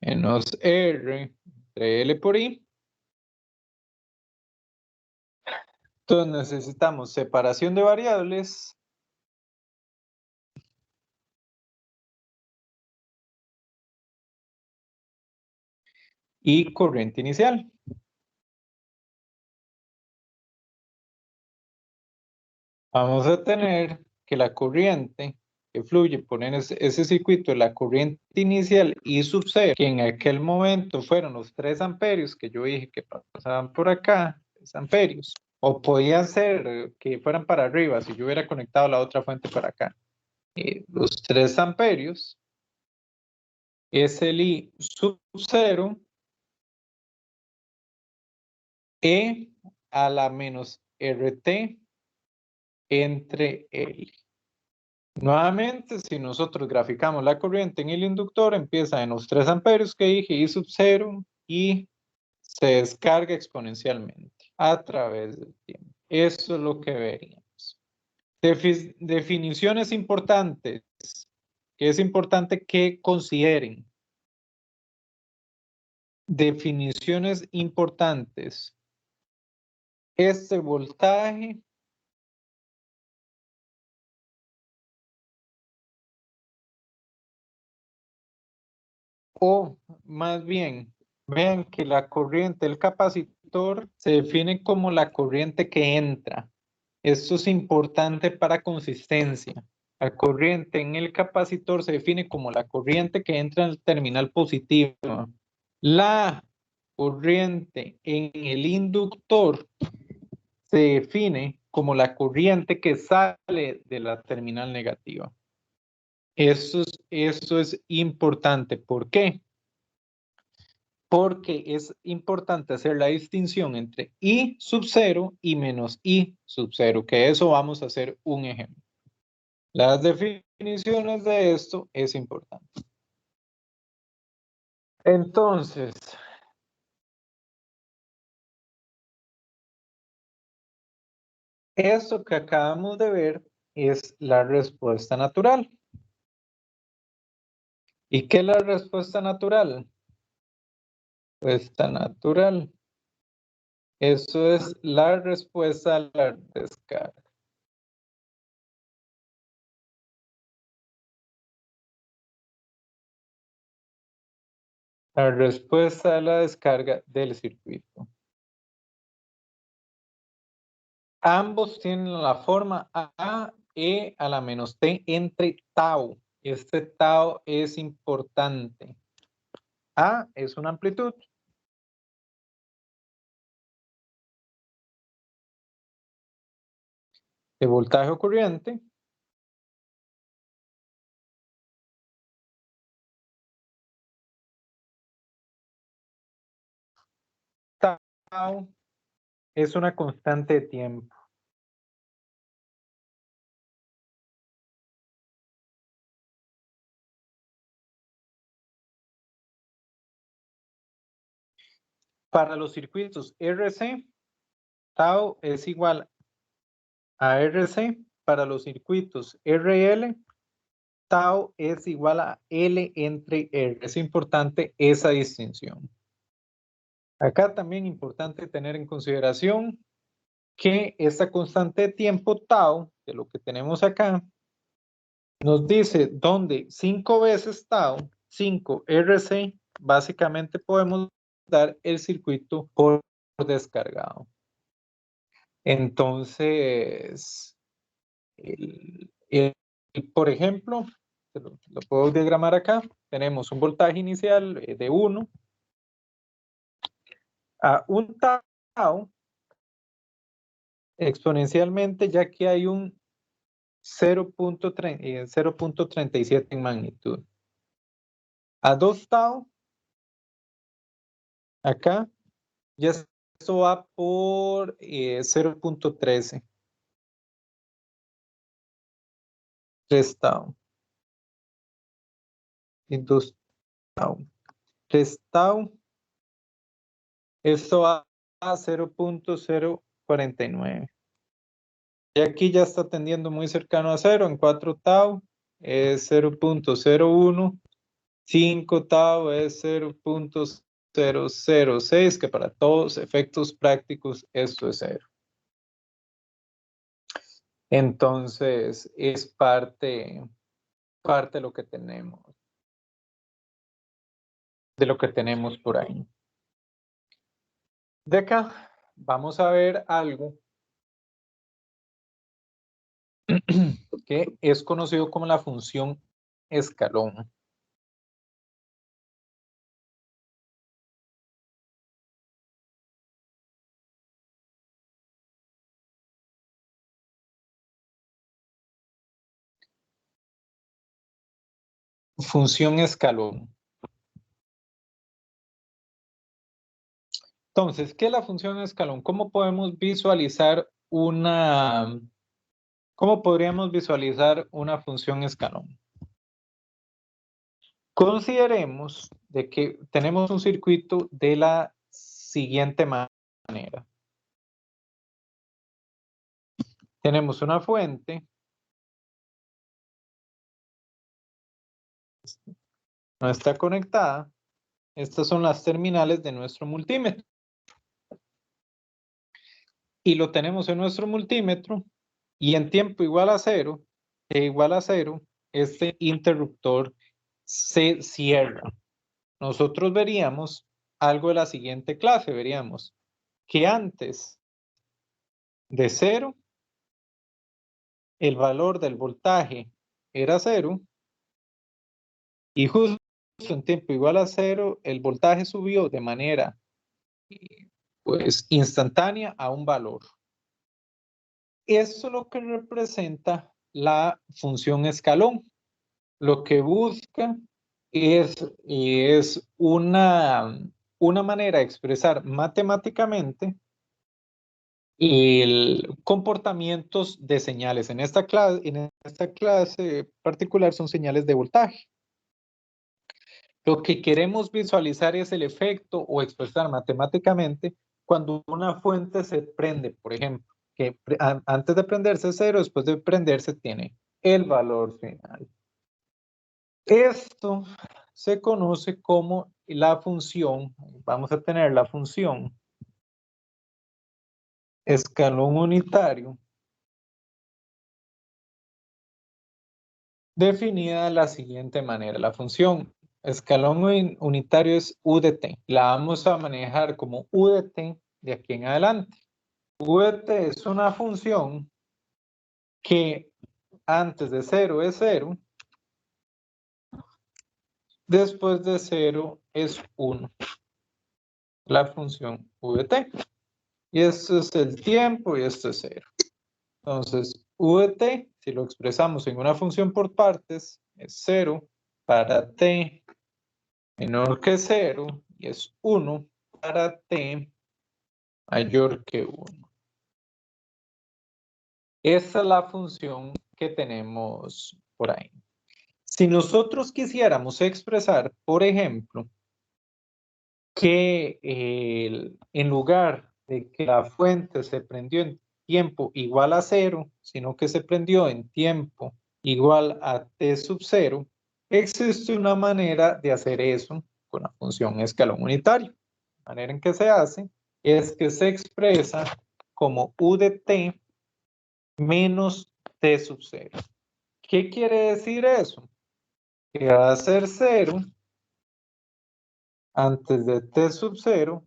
menos R entre L por I. Entonces necesitamos separación de variables y corriente inicial. Vamos a tener que la corriente que fluye por ese circuito, la corriente inicial I sub 0, que en aquel momento fueron los 3 amperios que yo dije que pasaban por acá, 3 amperios, o podía ser que fueran para arriba si yo hubiera conectado la otra fuente para acá. Los 3 amperios es el I sub 0 E a la menos RT entre L. Nuevamente, si nosotros graficamos la corriente en el inductor, empieza en los 3 amperios que dije, I sub 0, y se descarga exponencialmente a través del tiempo. Eso es lo que veríamos. Definiciones importantes, que es importante que consideren. Definiciones importantes. Este voltaje o más bien, vean que la corriente del capacitor se define como la corriente que entra. Esto es importante para consistencia. La corriente en el capacitor se define como la corriente que entra en el terminal positivo. La corriente en el inductor se define como la corriente que sale de la terminal negativa. Eso es importante. ¿Por qué? Porque es importante hacer la distinción entre I sub 0 y menos I sub 0, que eso vamos a hacer un ejemplo. Las definiciones de esto es importante. Entonces, esto que acabamos de ver es la respuesta natural. ¿Y qué es la respuesta natural? Respuesta natural. Eso es la respuesta a la descarga. La respuesta a la descarga del circuito. Ambos tienen la forma A, E a la menos T entre tau. Este tau es importante. A es una amplitud. De voltaje o corriente. Tau es una constante de tiempo. Para los circuitos RC, tau es igual a RC. Para los circuitos RL, tau es igual a L entre R. Es importante esa distinción. Acá también importante tener en consideración que esta constante de tiempo tau, de lo que tenemos acá, nos dice donde 5 veces tau, 5 RC, básicamente podemos dar el circuito por descargado. Entonces, por ejemplo, lo puedo diagramar acá. Tenemos un voltaje inicial de 1 a un tau exponencialmente, ya que hay un 0.37 en magnitud. A 2 tau, acá, ya esto va por 0.13. 3 tau. Y 2 tau. 3 tau. Esto va a 0.049. Y aquí ya está tendiendo muy cercano a 0. En 4 tau es 0.01. 5 tau es 0.006, que para todos efectos prácticos esto es 0. Entonces es parte de lo que tenemos. De lo que tenemos por ahí. De acá vamos a ver algo que es conocido como la función escalón. Función escalón. Entonces, ¿qué es la función escalón? ¿Cómo podemos visualizar cómo podríamos visualizar una función escalón? Consideremos de que tenemos un circuito de la siguiente manera. Tenemos una fuente. No está conectada. Estas son las terminales de nuestro multímetro. Y lo tenemos en nuestro multímetro. Y en tiempo igual a 0, este interruptor se cierra. Nosotros veríamos algo de la siguiente clase. Veríamos que antes de 0, el valor del voltaje era 0. Y justo en tiempo igual a 0, el voltaje subió de manera pues instantánea a un valor. Esto es lo que representa la función escalón. Lo que busca es una manera de expresar matemáticamente el comportamientos de señales. En esta clase particular son señales de voltaje. Lo que queremos visualizar es el efecto o expresar matemáticamente cuando una fuente se prende, por ejemplo, que antes de prenderse 0, después de prenderse tiene el valor final. Esto se conoce como la función, vamos a tener la función escalón unitario, definida de la siguiente manera. La función escalón unitario es U de t. La vamos a manejar como U de t de aquí en adelante. U de t es una función que antes de 0 es 0, después de 0 es 1. La función U de t. Y esto es el tiempo y esto es 0. Entonces, U de t, si lo expresamos en una función por partes, es 0 para t menor que 0 y es 1 para t mayor que 1. Esa es la función que tenemos por ahí. Si nosotros quisiéramos expresar, por ejemplo, que en lugar de que la fuente se prendió en tiempo igual a 0, sino que se prendió en tiempo igual a t sub 0, existe una manera de hacer eso con la función escalón unitario. manera en que se hace es que se expresa como U de t menos t sub 0. ¿Qué quiere decir eso? Que va a ser 0 antes de t sub 0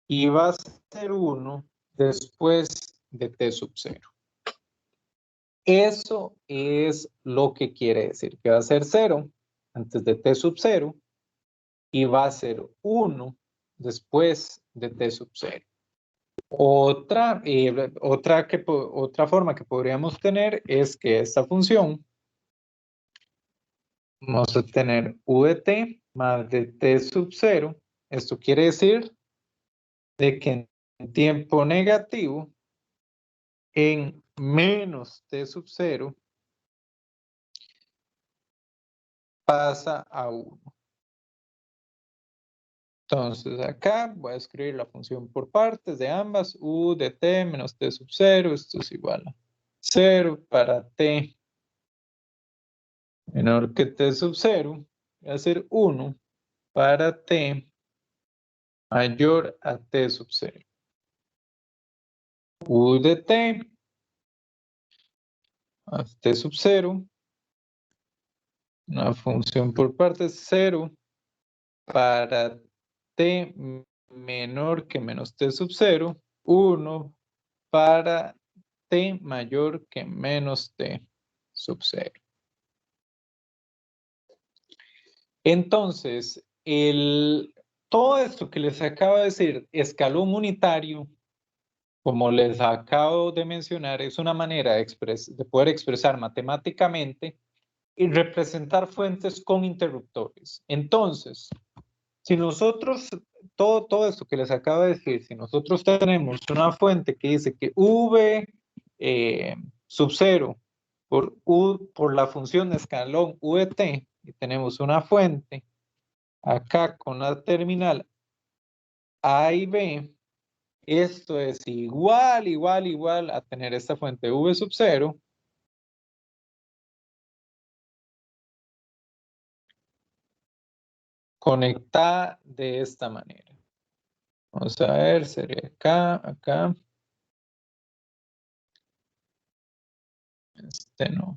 y va a ser 1 después de t sub 0. Eso es lo que quiere decir, que va a ser 0 antes de t sub 0 y va a ser 1 después de t sub 0. Otra forma que podríamos tener es que esta función vamos a tener u de t más de t sub 0. Esto quiere decir de que en tiempo negativo en menos t sub 0 pasa a 1. Entonces acá voy a escribir la función por partes de ambas. U de t menos t sub 0. Esto es igual a 0 para t menor que t sub 0. Va a ser 1 para t mayor a t sub 0. U de t más t sub 0. Una función por partes 0 para t menor que menos t sub 0. 1 para t mayor que menos t sub 0. Entonces, todo esto que les acabo de decir, escalón unitario, como les acabo de mencionar, es una manera de poder expresar matemáticamente y representar fuentes con interruptores. Entonces, si nosotros, todo esto que les acabo de decir, si nosotros tenemos una fuente que dice que v sub 0 por la función de escalón u de t, y tenemos una fuente acá con la terminal A y B, esto es igual a tener esta fuente v sub 0 conectada de esta manera. Vamos a ver, sería acá. Este no.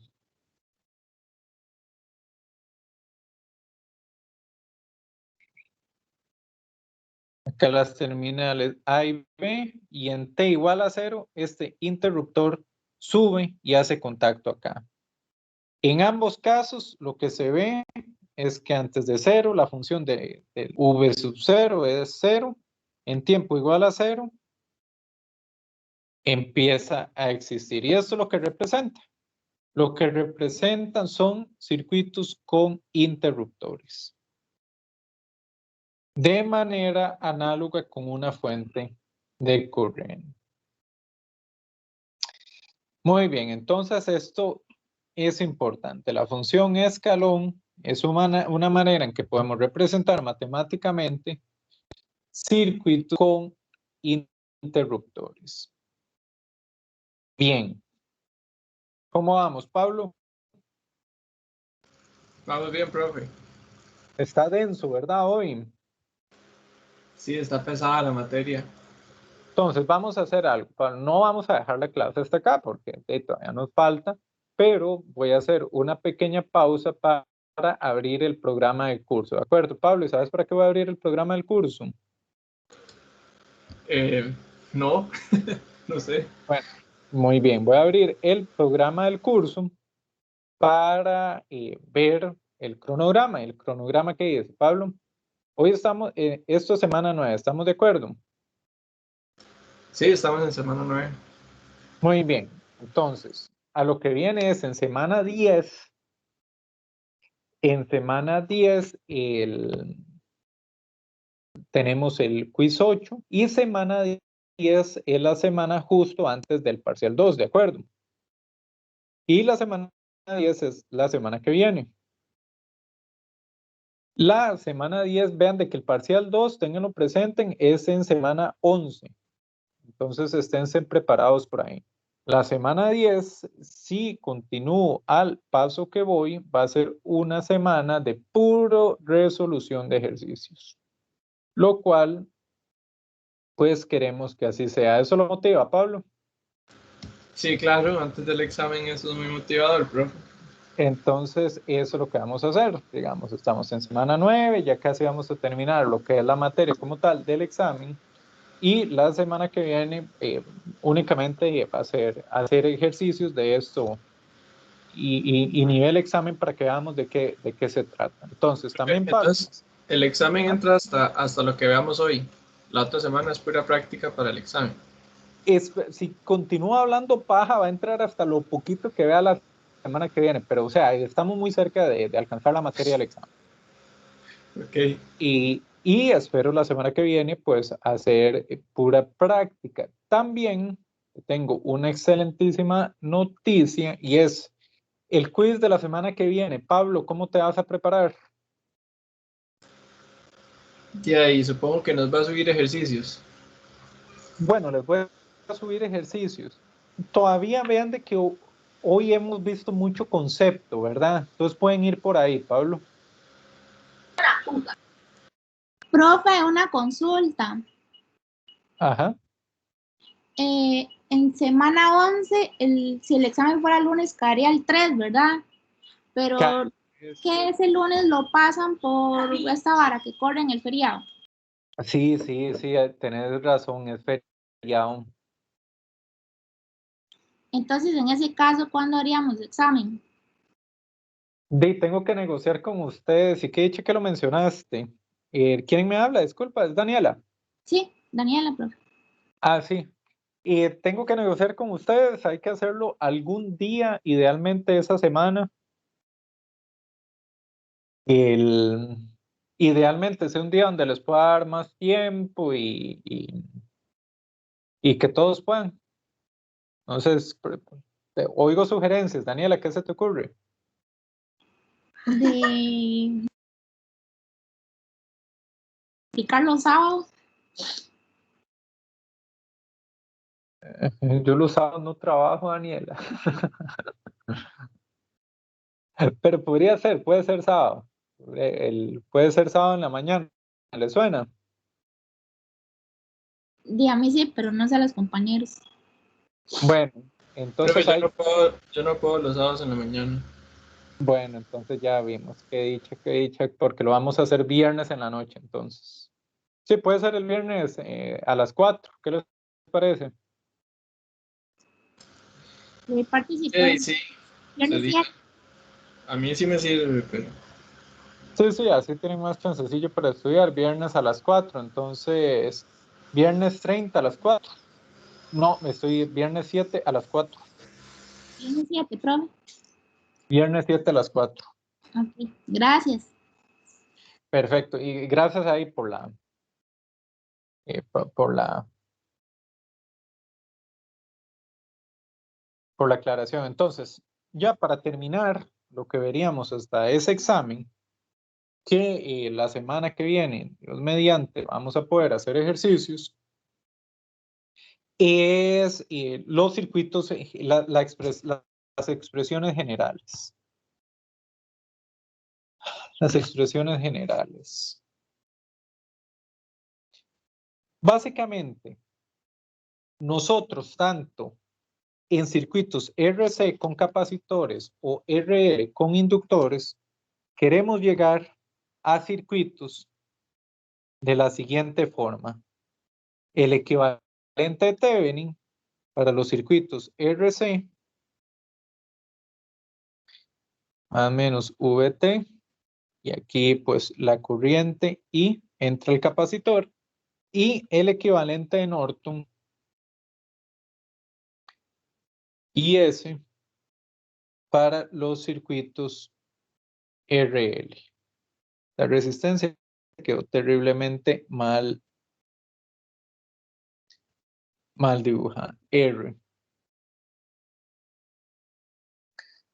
Acá las terminales A y B, y en t igual a 0, este interruptor sube y hace contacto acá. En ambos casos, lo que se ve es que antes de 0, la función de v sub 0 es 0, en tiempo igual a 0, empieza a existir. Y esto es lo que representa. Lo que representan son circuitos con interruptores, de manera análoga con una fuente de corriente. Muy bien, entonces esto es importante. La función escalón es una manera en que podemos representar matemáticamente circuitos con interruptores. Bien. ¿Cómo vamos, Pablo? Vamos bien, profe. Está denso, ¿verdad, hoy? Sí, está pesada la materia. Entonces vamos a hacer algo. No vamos a dejar la clase hasta acá porque todavía nos falta, pero voy a hacer una pequeña pausa para abrir el programa del curso. ¿De acuerdo, Pablo? ¿Y sabes para qué voy a abrir el programa del curso? No, no sé. Bueno, muy bien. Voy a abrir el programa del curso para ver el cronograma. El cronograma que dice, Pablo. Hoy estamos, esto es semana 9, ¿estamos de acuerdo? Sí, estamos en semana 9. Muy bien, entonces, a lo que viene es en semana 10. En semana 10 tenemos el quiz 8 y semana 10 es la semana justo antes del parcial 2, ¿de acuerdo? Y la semana 10 es la semana que viene. La semana 10, vean de que el parcial 2, tenganlo presente, es en semana 11. Entonces esténse preparados por ahí. La semana 10, si continúo al paso que voy, va a ser una semana de puro resolución de ejercicios. Lo cual pues queremos que así sea. ¿Eso lo motiva, Pablo? Sí, claro, antes del examen eso es muy motivador, profe. Entonces, eso es lo que vamos a hacer. Digamos, estamos en semana 9, ya casi vamos a terminar lo que es la materia como tal del examen. Y la semana que viene únicamente va a ser hacer ejercicios de esto y nivel examen para que veamos de qué se trata. Entonces, también Pablo. Entonces, el examen entra hasta lo que veamos hoy. La otra semana es pura práctica para el examen. Si continúa hablando paja, va a entrar hasta lo poquito que vea la semana que viene, pero o sea, estamos muy cerca de alcanzar la materia del examen. Ok. Y espero la semana que viene, pues, hacer pura práctica. También tengo una excelentísima noticia y es el quiz de la semana que viene. Pablo, ¿cómo te vas a preparar? Y ahí supongo que nos va a subir ejercicios. Bueno, les voy a subir ejercicios. Todavía vean de que hoy hemos visto mucho concepto, ¿verdad? Entonces pueden ir por ahí, Pablo. Profe, una consulta. Ajá. En semana 11, si el examen fuera el lunes, caería el 3, ¿verdad? Pero, ¿qué ese lunes lo pasan por esta vara que corre en el feriado? Sí, tenés razón, es feriado. Entonces, en ese caso, ¿cuándo haríamos examen? Tengo que negociar con ustedes y qué dicho que lo mencionaste. ¿Quién me habla? Disculpa, es Daniela. Sí, Daniela, profe. Ah, sí. Tengo que negociar con ustedes, hay que hacerlo algún día, idealmente esa semana. Idealmente es un día donde les pueda dar más tiempo y que todos puedan. Entonces, oigo sugerencias. Daniela, ¿qué se te ocurre? De aplicar los sábados. Yo los sábados no trabajo, Daniela. Pero puede ser sábado. Puede ser sábado en la mañana. ¿Le suena? De a mí sí, pero no sé a los compañeros. Bueno, Profe, entonces yo no puedo los sábados en la mañana. bueno, entonces ya vimos qué dicha, porque lo vamos a hacer viernes en la noche, entonces. Sí, puede ser el viernes a las 4. ¿Qué les parece? Participé. Sí, Viernes sería. 7. A mí sí me sirve, pero Sí, así tienen más chancecillo para estudiar. Viernes a las 4, entonces, viernes 30 a las 4. No, viernes 7 a las 4. Viernes 7, profe. Viernes 7 a las 4. Ok, gracias. Perfecto. Y gracias ahí por la aclaración. Entonces, ya para terminar, lo que veríamos hasta ese examen, que la semana que viene, Dios mediante, vamos a poder hacer ejercicios, es los circuitos, las expresiones generales. Las expresiones generales. Básicamente, nosotros tanto en circuitos RC con capacitores o RL con inductores, queremos llegar a circuitos de la siguiente forma. El equivalente de Thevenin para los circuitos RC más o menos VT, y aquí pues la corriente I entra el capacitor, y el equivalente de Norton IS para los circuitos RL. La resistencia quedó terriblemente mal dibujada. R.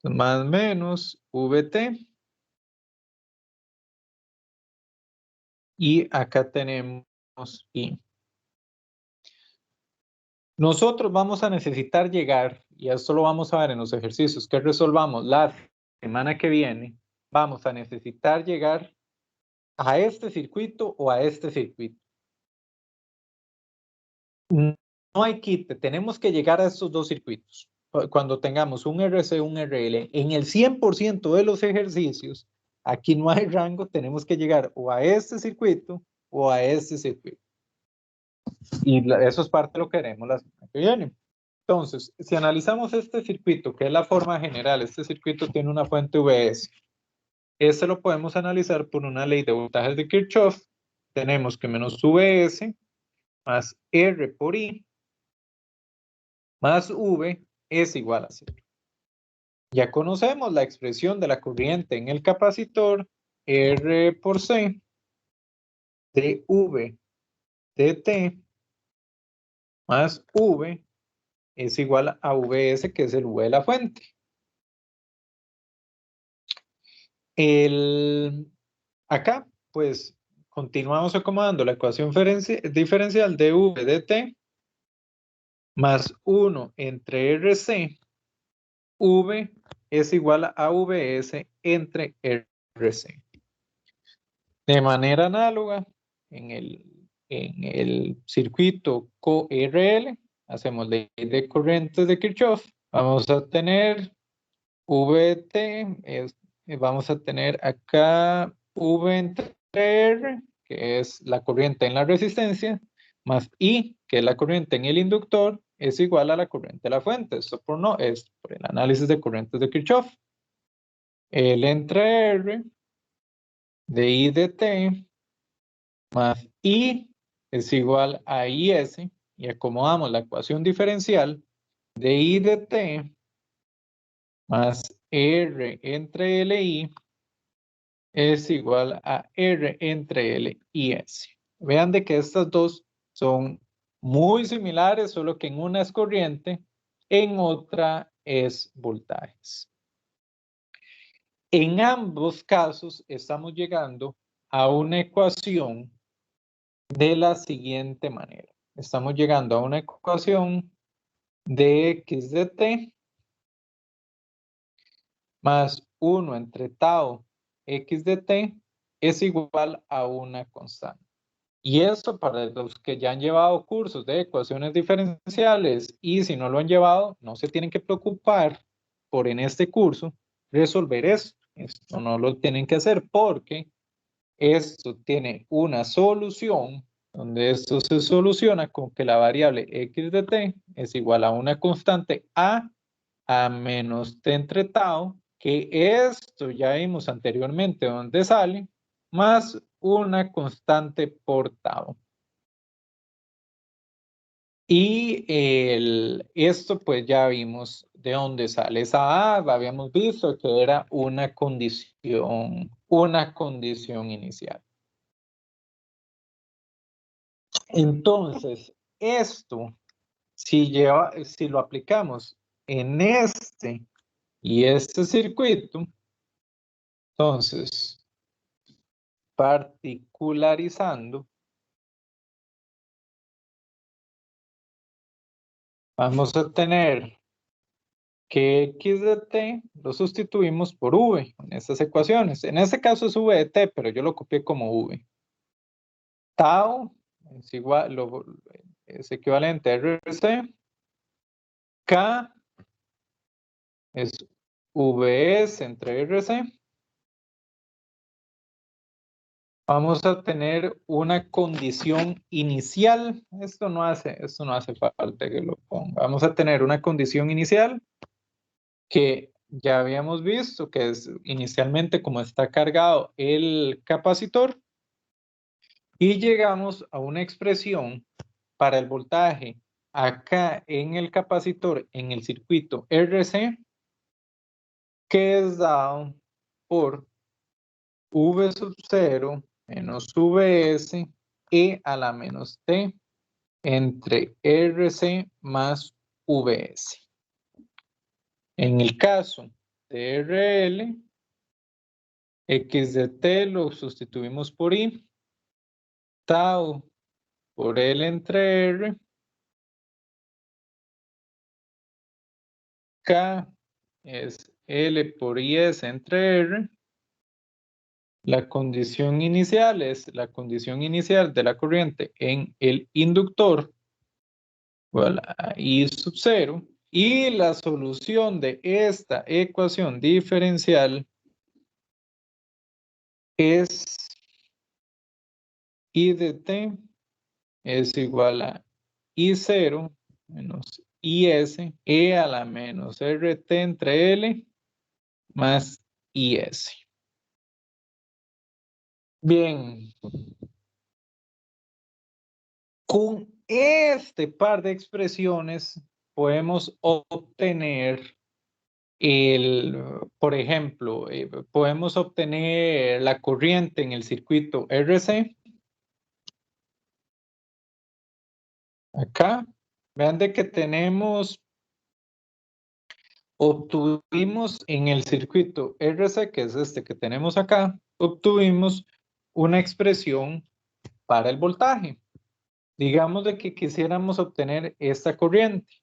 Más o menos VT. Y acá tenemos I. Nosotros vamos a necesitar llegar, y esto lo vamos a ver en los ejercicios que resolvamos la semana que viene, vamos a necesitar llegar a este circuito o a este circuito. No hay quite, tenemos que llegar a estos dos circuitos. Cuando tengamos un RC, un RL, en el 100% de los ejercicios, aquí no hay rango, tenemos que llegar o a este circuito o a este circuito. Y eso es parte de lo que haremos la semana que viene. Entonces, si analizamos este circuito, que es la forma general, este circuito tiene una fuente VS. Este lo podemos analizar por una ley de voltajes de Kirchhoff. Tenemos que menos VS más R por I más V es igual a 0. Ya conocemos la expresión de la corriente en el capacitor, R por C, dV dt, más V es igual a VS, que es el V de la fuente. Acá, pues, continuamos acomodando la ecuación diferencial de V dt más 1 entre RC, V es igual a VS entre RC. De manera análoga, en el circuito CoRL, hacemos ley de corrientes de Kirchhoff, vamos a tener VT, vamos a tener acá V entre R, que es la corriente en la resistencia, más I, que es la corriente en el inductor, es igual a la corriente de la fuente. Esto es por el análisis de corrientes de Kirchhoff. L entre R de I de T más I es igual a IS, y acomodamos la ecuación diferencial de I de T más R entre LI es igual a R entre L y S. Vean de que estas dos son muy similares, solo que en una es corriente, en otra es voltajes. En ambos casos estamos llegando a una ecuación de la siguiente manera. Estamos llegando a una ecuación de X de T más 1 entre tau X de T es igual a una constante. Y eso para los que ya han llevado cursos de ecuaciones diferenciales, y si no lo han llevado, no se tienen que preocupar por en este curso resolver esto. Esto no lo tienen que hacer porque esto tiene una solución donde esto se soluciona con que la variable X de T es igual a una constante A menos T entre tau, que esto ya vimos anteriormente donde sale, más una constante por tau. Y esto pues ya vimos de dónde sale esa A, habíamos visto que era una condición inicial. Entonces, esto, si lo aplicamos en este y este circuito, entonces, particularizando, vamos a tener que X de T lo sustituimos por V en estas ecuaciones. En este caso es V de T, pero yo lo copié como V. Tau es igual, es equivalente a RC. K es VS entre RC. Vamos a tener una condición inicial. Esto no hace falta que lo ponga. Vamos a tener una condición inicial que ya habíamos visto, que es inicialmente como está cargado el capacitor. Y llegamos a una expresión para el voltaje acá en el capacitor, en el circuito RC, que es dado por V sub 0 menos VS E a la menos T entre RC más VS. En el caso de RL, X de T lo sustituimos por I, tau por L entre R, K es L por IS entre R. La condición inicial es la condición inicial de la corriente en el inductor igual a I sub 0. Y la solución de esta ecuación diferencial es I de t es igual a I0 menos IS E a la menos RT entre L más IS. Bien. Con este par de expresiones podemos obtener por ejemplo, podemos obtener la corriente en el circuito RC. Acá, vean de que obtuvimos en el circuito RC, que es este que tenemos acá, obtuvimos una expresión para el voltaje. Digamos de que quisiéramos obtener esta corriente.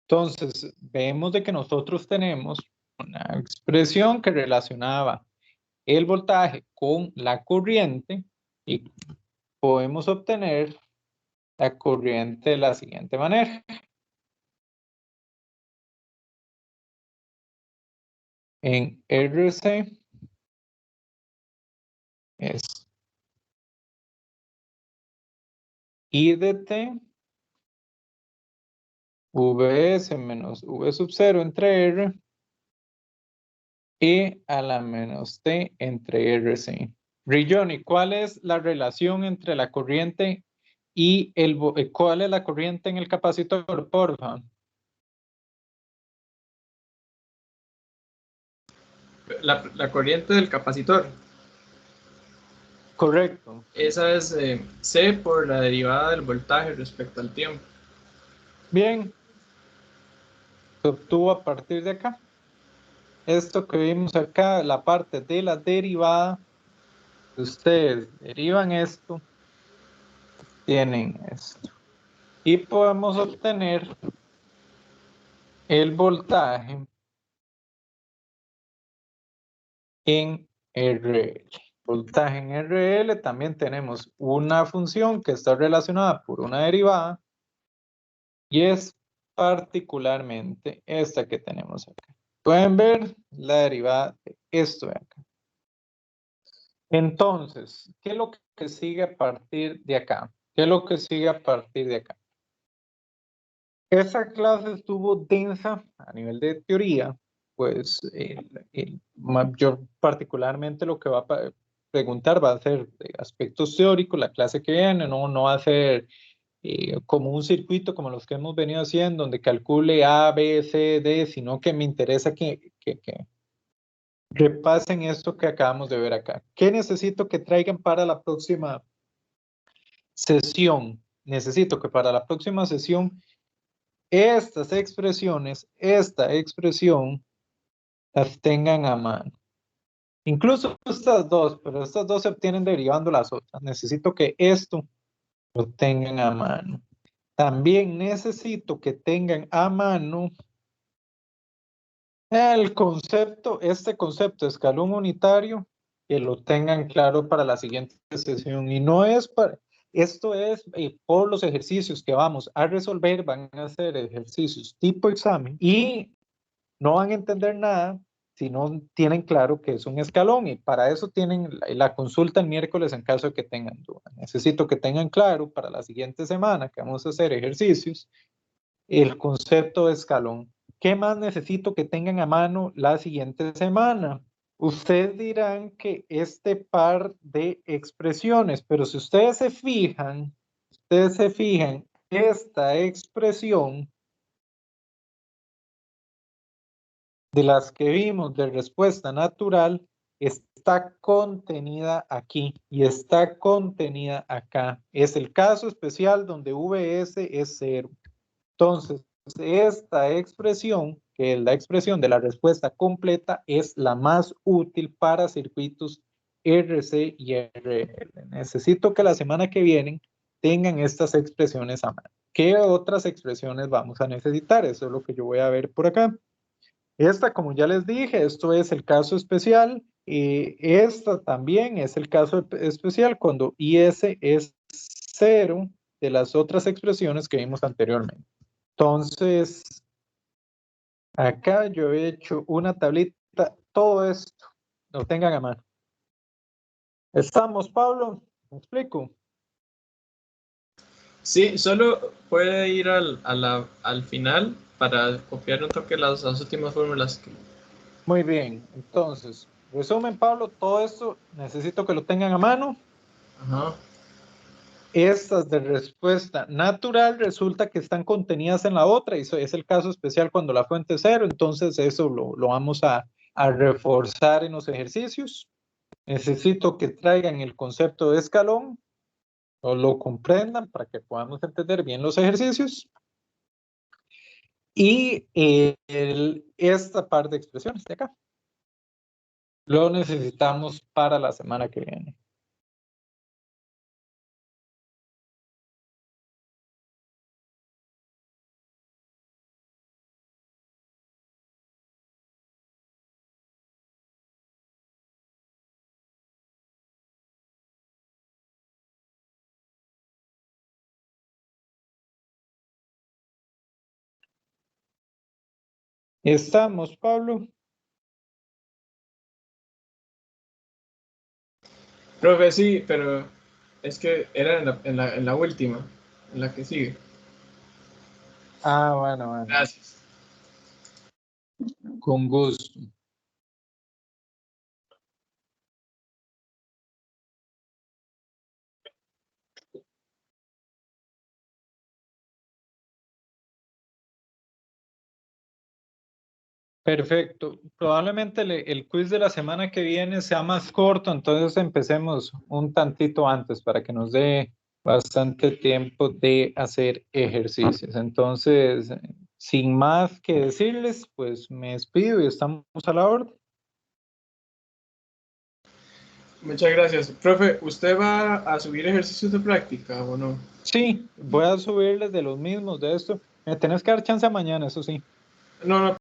Entonces, vemos de que nosotros tenemos una expresión que relacionaba el voltaje con la corriente y podemos obtener la corriente de la siguiente manera. En RC es I de t Vs menos V sub 0 entre R E a la menos T entre RC. Rilloni, ¿cuál es la relación entre la corriente y cuál es la corriente en el capacitor, porfa? La corriente del capacitor. Correcto. Esa es C por la derivada del voltaje respecto al tiempo. Bien. Se obtuvo a partir de acá. Esto que vimos acá, la parte de la derivada, ustedes derivan esto, tienen esto. Y podemos obtener el voltaje en RL. Voltaje en RL, también tenemos una función que está relacionada por una derivada y es particularmente esta que tenemos acá. Pueden ver la derivada de esto de acá. Entonces, ¿qué es lo que sigue a partir de acá? ¿Qué es lo que sigue a partir de acá? Esa clase estuvo densa a nivel de teoría, pues yo particularmente lo que va a preguntar va a ser de aspectos teóricos, la clase que viene, no va a ser como un circuito como los que hemos venido haciendo, donde calcule A, B, C, D, sino que me interesa que repasen esto que acabamos de ver acá. ¿Qué necesito que traigan para la próxima sesión? Necesito que para la próxima sesión estas expresiones, esta expresión, las tengan a mano. Incluso estas dos, pero estas dos se obtienen derivando las otras. Necesito que esto lo tengan a mano. También necesito que tengan a mano el concepto, este concepto de escalón unitario, que lo tengan claro para la siguiente sesión. Y no es para, esto es por los ejercicios que vamos a resolver, van a ser ejercicios tipo examen y no van a entender nada si no tienen claro que es un escalón, y para eso tienen la consulta el miércoles en caso de que tengan duda. Necesito que tengan claro para la siguiente semana que vamos a hacer ejercicios el concepto de escalón. ¿Qué más necesito que tengan a mano la siguiente semana? Ustedes dirán que este par de expresiones, pero si ustedes se fijan, esta expresión de las que vimos de respuesta natural está contenida aquí y está contenida acá. Es el caso especial donde Vs es 0. Entonces, esta expresión, que es la expresión de la respuesta completa, es la más útil para circuitos RC y RL. Necesito que la semana que viene tengan estas expresiones a mano. ¿Qué otras expresiones vamos a necesitar? Eso es lo que yo voy a ver por acá. Esta, como ya les dije, esto es el caso especial. Y esta también es el caso especial cuando IS es 0 de las otras expresiones que vimos anteriormente. Entonces, acá yo he hecho una tablita, todo esto, lo tengan a mano. ¿Estamos, Pablo? ¿Me explico? Sí, solo puede ir al final para copiar un toque las últimas fórmulas. Muy bien, entonces, resumen, Pablo, todo esto necesito que lo tengan a mano. Ajá. Estas de respuesta natural resulta que están contenidas en la otra, y eso es el caso especial cuando la fuente es cero, entonces eso lo vamos a reforzar en los ejercicios. Necesito que traigan el concepto de escalón o lo comprendan para que podamos entender bien los ejercicios. Y esta par de expresiones de acá lo necesitamos para la semana que viene. ¿Estamos, Pablo? Profe, sí, pero es que era en la última, en la que sigue. Ah, bueno. Gracias. Con gusto. Perfecto. Probablemente el quiz de la semana que viene sea más corto, entonces empecemos un tantito antes para que nos dé bastante tiempo de hacer ejercicios. Entonces, sin más que decirles, pues me despido y estamos a la orden. Muchas gracias. Profe, ¿usted va a subir ejercicios de práctica o no? Sí, voy a subirles de los mismos de esto. Me tenés que dar chance mañana, eso sí. No, no,